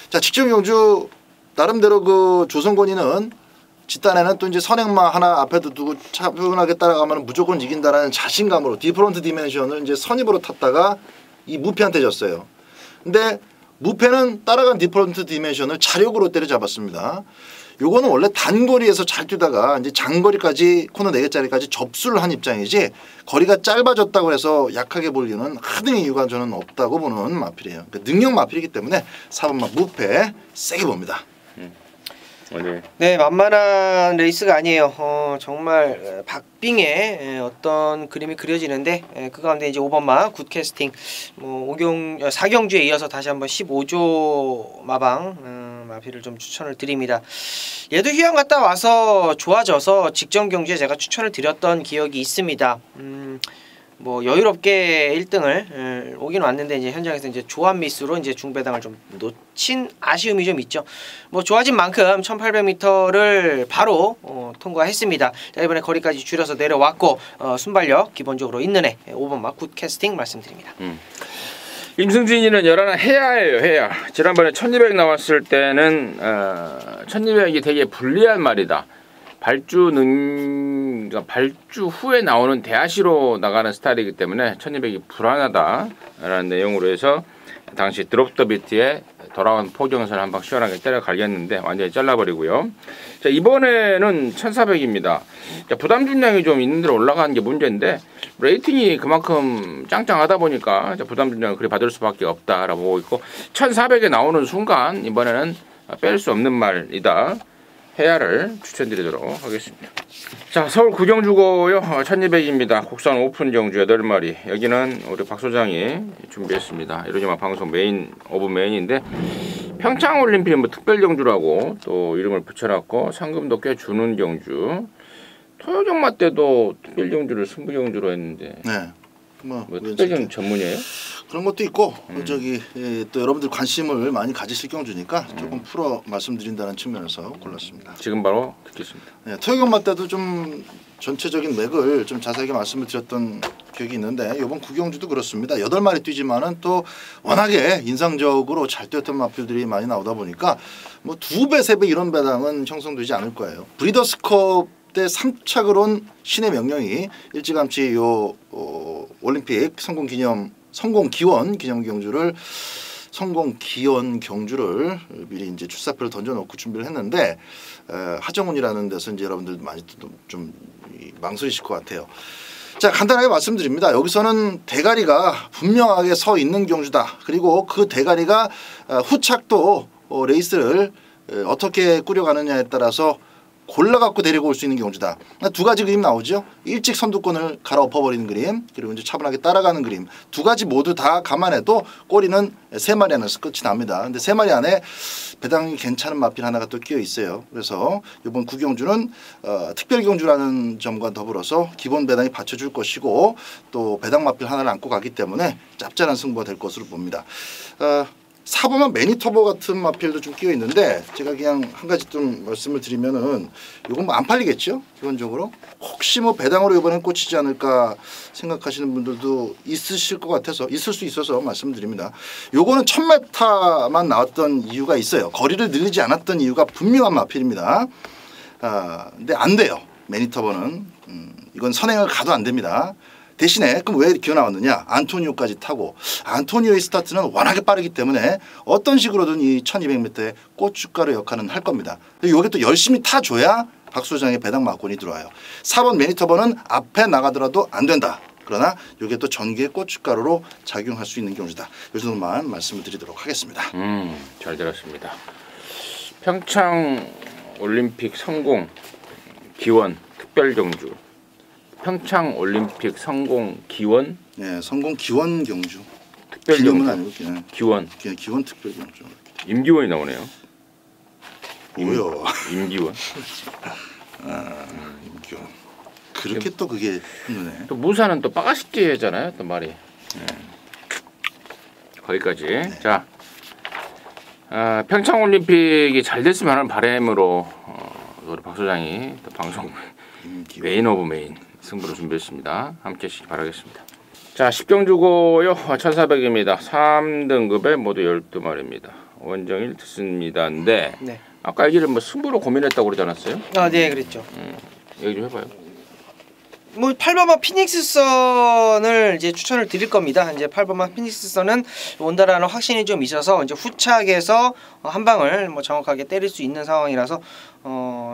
자, 직전 경주 나름대로 그 조성권이는 뒷단에는 또 이제 선행마 하나 앞에도 두고 차분하게 따라가면 무조건 이긴다라는 자신감으로 디프런트 디멘션을 이제 선입으로 탔다가 이 무패한테 졌어요. 근데 무패는 따라간 디퍼런트 디멘션을 자력으로 때려잡았습니다. 요거는 원래 단거리에서 잘 뛰다가 이제 장거리까지 코너 4개짜리까지 접수를 한 입장이지 거리가 짧아졌다고 해서 약하게 볼 리는 하등의 이유가 저는 없다고 보는 마필이에요. 그러니까 능력 마필이기 때문에 4번마 무패 세게 봅니다. 네, 만만한 레이스가 아니에요. 정말 박빙의 어떤 그림이 그려지는데 그 가운데 이제 5번마 굿캐스팅, 뭐 4경주에 이어서 다시 한번 15조 마방 마필을 좀 추천을 드립니다. 얘도 휴양 갔다 와서 좋아져서 직전 경주에 제가 추천을 드렸던 기억이 있습니다. 뭐 여유롭게 1등을 오긴 왔는데 이제 현장에서 이제 조합 미스로 이제 중배당을 좀 놓친 아쉬움이 좀 있죠. 뭐 좋아진 만큼 1800m를 바로 통과했습니다. 자, 이번에 거리까지 줄여서 내려왔고 순발력 기본적으로 있는 애 5번마 굿캐스팅 말씀드립니다. 임승진이는 11 해야예요. 해야. 지난번에 1200 나왔을 때는 1200이 되게 불리한 말이다. 그러니까 발주 후에 나오는 대하시로 나가는 스타일이기 때문에 1200이 불안하다라는 내용으로 해서 당시 드롭 더 비트에 돌아온 포경선을 한 방 시원하게 때려 갈겼는데 완전히 잘라버리고요. 자, 이번에는 1400입니다. 자, 부담 중량이 좀 있는 대로 올라가는 게 문제인데 레이팅이 그만큼 짱짱하다 보니까 부담 중량을 그리 받을 수밖에 없다라고 보고 있고 1400에 나오는 순간 이번에는 뺄 수 없는 말이다. 해야를 추천드리도록 하겠습니다. 자, 서울 구경주고요. 1200입니다. 국산 오픈 경주 8마리. 여기는 우리 박 소장이 준비했습니다. 이러지만 방송 메인 오브 메인인데 평창올림픽 뭐 특별 경주라고 또 이름을 붙여놨고 상금도 꽤 주는 경주. 토요경마 때도 특별 경주를 승부 경주로 했는데. 네. 뭐 특별 경주 전문이에요? 그런 것도 있고 또 여러분들 관심을 많이 가지실 경주니까 조금 풀어 말씀드린다는 측면에서 골랐습니다. 지금 바로 듣겠습니다. 네, 토요경마 때도 좀 전체적인 맥을 좀 자세하게 말씀을 드렸던 기억이 있는데 이번 구경주도 그렇습니다. 8마리 뛰지만은 또 워낙에 인상적으로 잘 뛰었던 마필들이 많이 나오다 보니까 뭐 2배, 3배 이런 배당은 형성되지 않을 거예요. 브리더스컵 때 3착을 온 신의 명령이 일찌감치 요 올림픽 성공 기원 경주를 미리 이제 출사표를 던져놓고 준비를 했는데 하정운이라는 데서 이제 여러분들 많이 좀 망설이실 것 같아요. 자, 간단하게 말씀드립니다. 여기서는 대가리가 분명하게 서 있는 경주다. 그리고 그 대가리가 후착도 레이스를 어떻게 꾸려가느냐에 따라서 골라갖고 데리고 올 수 있는 경주다. 두 가지 그림 나오죠. 일찍 선두권을 갈아엎어버리는 그림, 그리고 이제 차분하게 따라가는 그림. 두 가지 모두 다 감안해도 꼬리는 3마리 안에서 끝이 납니다. 근데 3마리 안에 배당이 괜찮은 마필 하나가 또 끼어 있어요. 그래서 이번 구경주는 특별 경주라는 점과 더불어서 기본 배당이 받쳐줄 것이고 또 배당 마필 하나를 안고 가기 때문에 짭짤한 승부가 될 것으로 봅니다. 4번만 매니터보 같은 마필도 좀 끼어 있는데 제가 그냥 한 가지 좀 말씀을 드리면은 이건 뭐 안 팔리겠죠 기본적으로. 혹시 뭐 배당으로 이번엔 꽂히지 않을까 생각하시는 분들도 있으실 것 같아서 있을 수 있어서 말씀드립니다. 요거는 1000m만 나왔던 이유가 있어요. 거리를 늘리지 않았던 이유가 분명한 마필입니다. 근데 안 돼요. 매니터보는 이건 선행을 가도 안 됩니다. 대신에 그럼 왜 기어 나왔느냐? 안토니오까지 타고 안토니오의 스타트는 워낙에 빠르기 때문에 어떤 식으로든 이 1200m의 고춧가루 역할은 할 겁니다. 이게 또 열심히 타줘야 박 소장의 배당 마건이 들어와요. 4번 매니터번은 앞에 나가더라도 안 된다. 그러나 이게 또 전기의 고춧가루로 작용할 수 있는 경주다. 이 정도만 말씀을 드리도록 하겠습니다. 잘 들었습니다. 평창 올림픽 성공 기원 특별 경주. 평창 올림픽 성공 기원. 네, 성공 기원 경주. 특별 기념은 경주. 아니고 그냥 기원. 기원 특별 경주. 임기원이 나오네요. 뭐요? 임기원. 임기원. 그렇게 또 그게 눈에. 또 무사는 또 빠가시끼잖아요. 또 말이. 거기까지. 자, 평창 올림픽이 잘 됐으면 하는 바람으로 우리 박 소장이 또 방송 메인 오브 메인 승부를 준비했습니다. 함께 하시기 바라겠습니다. 자, 10경주고요. 1400입니다. 3등급에 모두 12마리입니다. 원정일 특수입니다인데 네. 아까 얘기를 뭐 승부로 고민했다고 그러지 않았어요? 네, 그랬죠. 얘기 좀 해봐요. 뭐 8번마 피닉스선을 이제 추천을 드릴 겁니다. 이제 8번마 피닉스선은 온다라는 확신이 좀 있어서 이제 후착에서 한 방을 뭐 정확하게 때릴 수 있는 상황이라서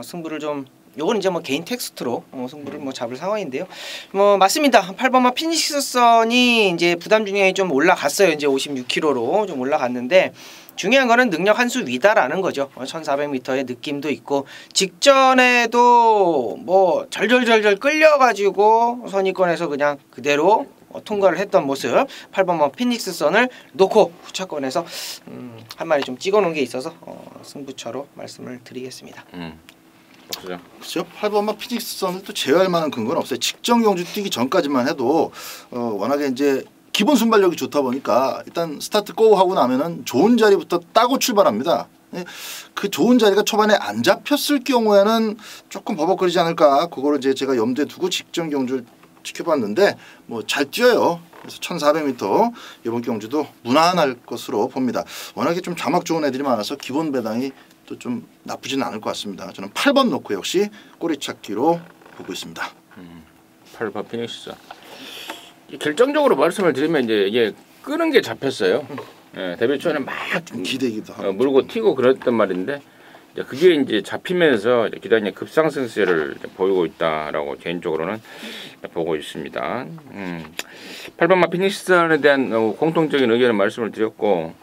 승부를 좀 요건 이제 뭐 개인 텍스트로 승부를 뭐 잡을 상황인데요. 뭐 맞습니다. 8번마 피닉스선이 이제 부담 중량이 좀 올라갔어요. 이제 56kg로 좀 올라갔는데 중요한 거는 능력 한 수 위다라는 거죠. 1400m의 느낌도 있고 직전에도 뭐 절절절절 끌려가지고 선입권에서 그냥 그대로 통과를 했던 모습 8번마 피닉스선을 놓고 후차권에서 한 마리 좀 찍어놓은 게 있어서 승부처로 말씀을 드리겠습니다. 박수장. 그렇죠. 8번마 피닉스선을 또 제어할 만한 근거는 없어요. 직전 경주 뛰기 전까지만 해도 워낙에 이제 기본 순발력이 좋다 보니까 일단 스타트 고 하고 나면은 좋은 자리부터 따고 출발합니다. 그 좋은 자리가 초반에 안 잡혔을 경우에는 조금 버벅거리지 않을까. 그거를 이제 제가 염두에 두고 직전 경주를 지켜봤는데 뭐 잘 뛰어요. 그래서 1400m 이번 경주도 무난할 것으로 봅니다. 워낙에 좀 자막 좋은 애들이 많아서 기본 배당이 또 좀 나쁘지는 않을 것 같습니다. 저는 8번 놓고 역시 꼬리 찾기로 보고 있습니다. 8번 피닉스. 결정적으로 말씀을 드리면 이제 이게 끄는 게 잡혔어요. 데뷔 초에는 막 기대기도 하고 물고 튀고 그랬단 말인데 이제 그게 이제 잡히면서 기단이 급상승세를 보이고 있다라고 개인적으로는 보고 있습니다. 8번마 피닉스선에 대한 공통적인 의견을 말씀을 드렸고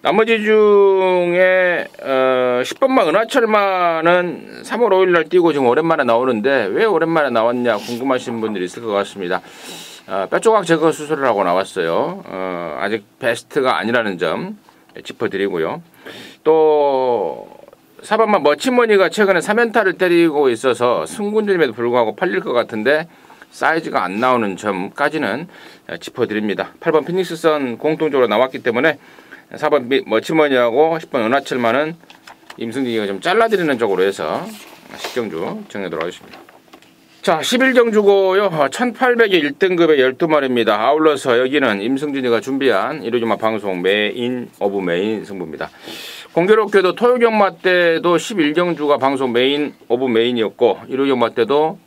나머지 중에 10번마 은하철마는 3월 5일 날 뛰고 지금 오랜만에 나오는데 왜 오랜만에 나왔냐 궁금하신 분들이 있을 것 같습니다. 뼈조각 제거 수술을 하고 나왔어요. 아직 베스트가 아니라는 점 짚어드리고요. 또 4번마 머치머니가 최근에 3연타를 때리고 있어서 승군전임에도 불구하고 팔릴 것 같은데 사이즈가 안 나오는 점까지는 짚어드립니다. 8번 피닉스선 공통적으로 나왔기 때문에 4번 머치머니하고 10번 은하철마는 임승진이가 좀 잘라드리는 쪽으로 해서 10경주 정해도록 하겠습니다. 자, 11경주고요. 1800의 1등급의 12마리입니다. 아울러서 여기는 임승진이가 준비한 일요일마 방송 메인 오브 메인 승부입니다. 공교롭게도 토요경마 때도 11경주가 방송 메인 오브 메인이었고 일요경마 때도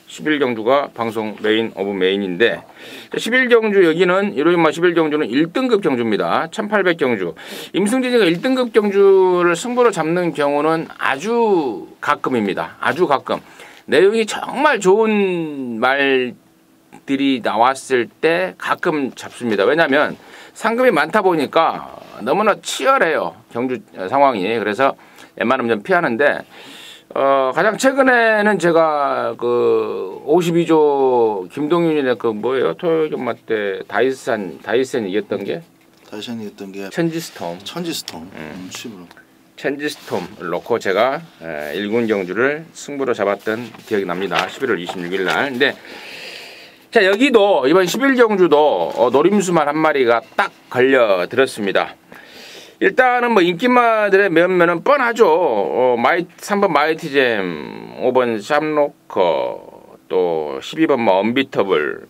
11경주가 방송 메인 오브 메인인데 11경주 여기는 일요일마 11경주는 1등급 경주입니다. 1800경주. 임승진이가 1등급 경주를 승부로 잡는 경우는 아주 가끔입니다. 아주 가끔. 내용이 정말 좋은 말들이 나왔을 때 가끔 잡습니다. 왜냐하면 상금이 많다 보니까 너무나 치열해요. 경주 상황이. 그래서 웬만하면 좀 피하는데 가장 최근에는 제가 그 52조 김동윤의 그 뭐예요? 토요경마 때 다이센 이겼던 게 다이센이 했던 게 천지스톰. 칩으로. 천지스톰을 놓고 제가 1군 경주를 승부로 잡았던 기억이 납니다. 11월 26일 날. 근데 자 여기도 이번 11경주도 노림수만 한 마리가 딱 걸려 들었습니다. 일단은 뭐 인기마들의 면면은 뻔하죠. 3번 마이티잼, 5번 샵로커, 또 12번 언비터블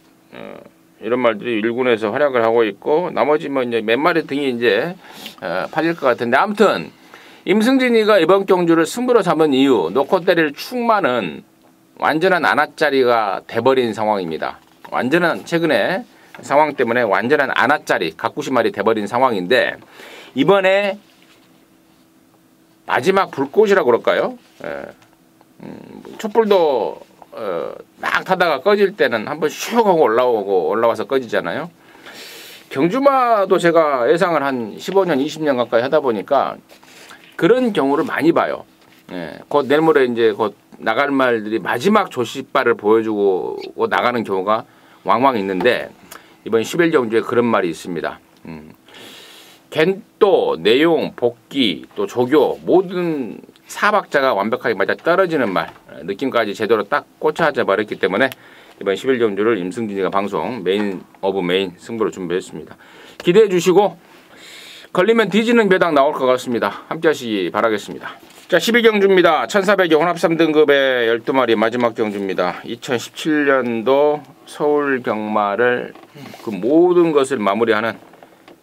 이런 말들이 1군에서 활약을 하고 있고 나머지 뭐 이제 몇 마리 등이 이제 팔릴 것 같은데 아무튼 임승진이가 이번 경주를 승부로 잡은 이유 놓고 때릴 충만은 완전한 안아짜리가 돼버린 상황입니다. 완전한 최근에 상황 때문에 완전한 안아짜리 가꾸시말이 돼버린 상황인데 이번에 마지막 불꽃이라고 그럴까요? 촛불도 막 타다가 꺼질 때는 한번 슉 하고 올라와서 꺼지잖아요. 경주마도 제가 예상을 한 15년, 20년 가까이 하다 보니까 그런 경우를 많이 봐요. 곧 내일 모레 이제 곧 나갈 말들이 마지막 조시발을 보여주고 나가는 경우가 왕왕 있는데 이번 10일 경주에 그런 말이 있습니다. 겐또 내용, 복귀, 또 조교 모든 사박자가 완벽하게 맞아 떨어지는 말 느낌까지 제대로 딱 꽂혀져 버렸기 때문에 이번 10일 경주를 임승진이가 방송 메인 오브 메인 승부로 준비했습니다. 기대해 주시고 걸리면 뒤지는 배당 나올 것 같습니다. 함께 하시기 바라겠습니다. 자, 12경주입니다. 1400의 혼합 3등급의 12마리 마지막 경주입니다. 2017년도 서울 경마를 그 모든 것을 마무리하는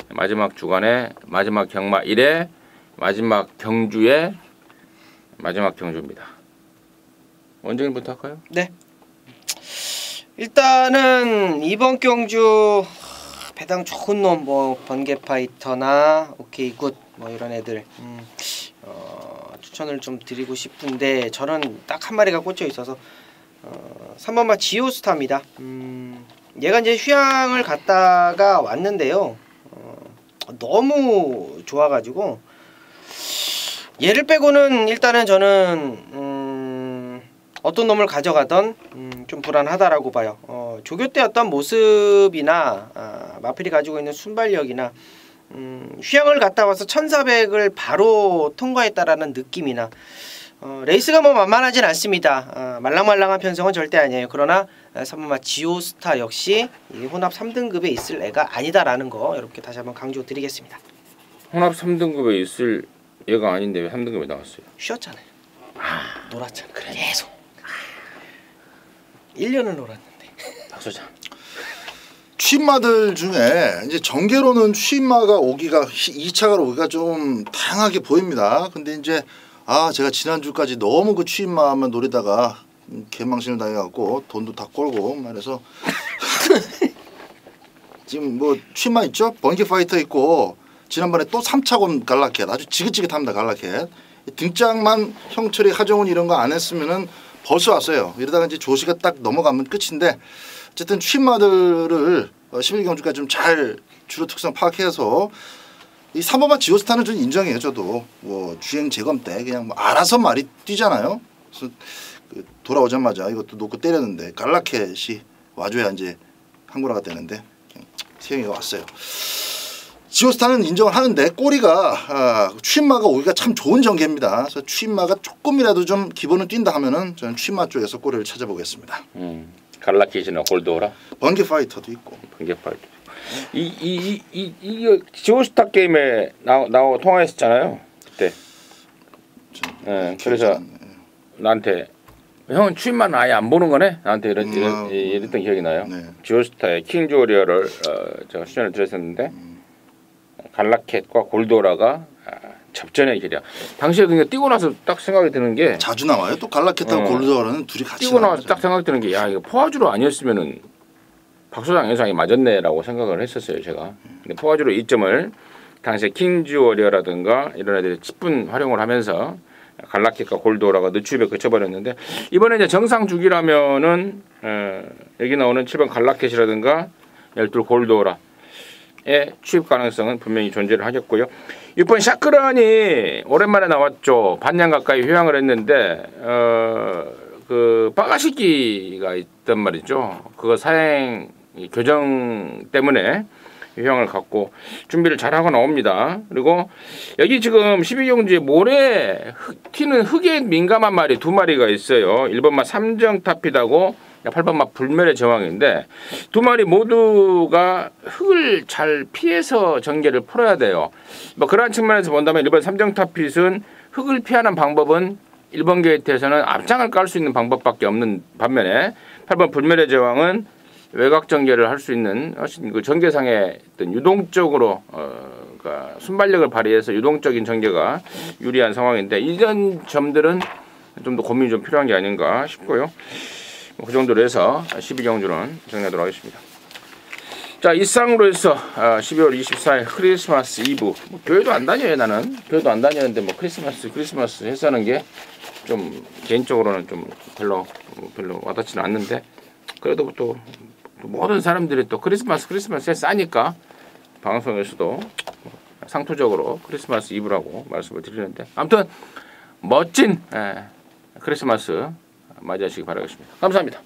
마지막 주간의 마지막 경마 1회 마지막 경주의 마지막 경주입니다. 원장님부터 할까요? 네. 일단은 이번 경주 배당 좋은 놈 뭐 번개파이터나 오케이 굿 뭐 이런 애들 추천을 좀 드리고 싶은데 저는 딱 한 마리가 꽂혀 있어서 3번마 지오스타입니다. 얘가 이제 휴양을 갔다가 왔는데요. 너무 좋아가지고 얘를 빼고는 일단은 저는 어떤 놈을 가져가던 좀 불안하다라고 봐요. 조교 때 어떤 모습이나 마필이 가지고 있는 순발력이나 휴양을 갔다 와서 1400을 바로 통과했다라는 느낌이나 레이스가 뭐 만만하진 않습니다. 말랑말랑한 편성은 절대 아니에요. 그러나 3번마 지오스타 역시 이 혼합 3등급에 있을 애가 아니다라는 거 이렇게 다시 한번 강조드리겠습니다. 혼합 3등급에 있을 얘가 아닌데 왜 3등급에 나왔어요? 쉬었잖아요. 놀았잖아. 그래. 계속 1년을 놀았는데. 박소장. 취임마들 중에 이제 정계로는 취임마가 오기가 2차가 오기가 좀 다양하게 보입니다. 근데 이제 제가 지난주까지 너무 그 취임마만 노리다가 개망신을 당해갖고 돈도 다 꼴고 말해서 지금 뭐 취임마 있죠? 번개파이터 있고 지난번에 또 3차권 갈라켓 아주 지긋지긋합니다. 갈라켓 등짝만 형철이 하정훈 이런 거 안 했으면은 벌써 왔어요. 이러다가 이제 조시가 딱 넘어가면 끝인데 어쨌든 취임마들을 11경주까지 좀 잘 주로 특성 파악해서 이 3번마 지오스타는 좀 인정해요. 저도 뭐 주행 재검 때 그냥 뭐 알아서 말이 뛰잖아요. 그래서 돌아오자마자 이것도 놓고 때렸는데 갈라켓이 와줘야 이제 한구라가 되는데 태영이가 왔어요. 지오스타는 인정을 하는데 꼬리가 취임마가 오기가 참 좋은 전개입니다. 그래서 취임마가 조금이라도 좀 기본을 뛴다 하면은 저는 취임마 쪽에서 꼬리를 찾아보겠습니다. 갈라키시나 골드오라? 번개파이터도 있고. 번개파이터. 이 지오스타 게임에 나와 통화했었잖아요. 그때. 그래서 나한테 형은 취임만 아예 안 보는 거네? 나한테 이랬던 기억이 나요. 네. 지오스타의 킹조리어를 제가 추천을 드렸었는데 갈라켓과 골드오라가 접전의 길이야. 당시에 그냥 뛰고 나서 딱 생각이 드는 게 자주 나와요. 또 갈라켓하고 골드오라는 둘이 같이 뛰고 나서 나오죠. 딱 생각이 드는 게 야 이거 포화주로 아니었으면은 박소장 예상이 맞았네라고 생각을 했었어요 제가. 근데 포화주로 이점을 당시에 킹즈워리어라든가 이런 애들이 10분 활용을 하면서 갈라켓과 골드오라가 늦추입에 그쳐버렸는데 이번에 이제 정상 주기라면은 여기 나오는 7번 갈라켓이라든가 12 골드오라의 취입 가능성은 분명히 존재를 하겠고요. 6번 샤크란이 오랜만에 나왔죠. 반년 가까이 휴양을 했는데 그 빠가시기가 있단 말이죠. 그거 사행 교정 때문에 휴양을 갖고 준비를 잘하고 나옵니다. 그리고 여기 지금 12경주에 모래 튀는 흙에 민감한 말이 두 마리가 있어요. 1번마 삼정타피다고 8번마 불멸의 제왕인데 두 마리 모두가 흙을 잘 피해서 전개를 풀어야 돼요. 뭐 그러한 측면에서 본다면 1번 삼정타핏은 흙을 피하는 방법은 1번 게이트에서는 앞장을 깔 수 있는 방법밖에 없는 반면에 8번 불멸의 제왕은 외곽 전개를 할 수 있는 그 전개상의 어떤 유동적으로 그러니까 순발력을 발휘해서 유동적인 전개가 유리한 상황인데 이런 점들은 좀 더 고민이 좀 필요한 게 아닌가 싶고요. 그 정도로 해서 12경주는 정리하도록 하겠습니다. 자, 이상으로 해서 12월 24일 크리스마스 이브. 뭐 교회도 안 다녀요. 나는 교회도 안 다니는데 뭐 크리스마스 해서하는 게 좀 개인적으로는 좀 별로 와닿지는 않는데, 그래도 또 모든 사람들이 또 크리스마스에 싸니까 방송에서도 상투적으로 크리스마스 이브라고 말씀을 드리는데, 아무튼 멋진 크리스마스 맞이하시기 바라겠습니다. 감사합니다.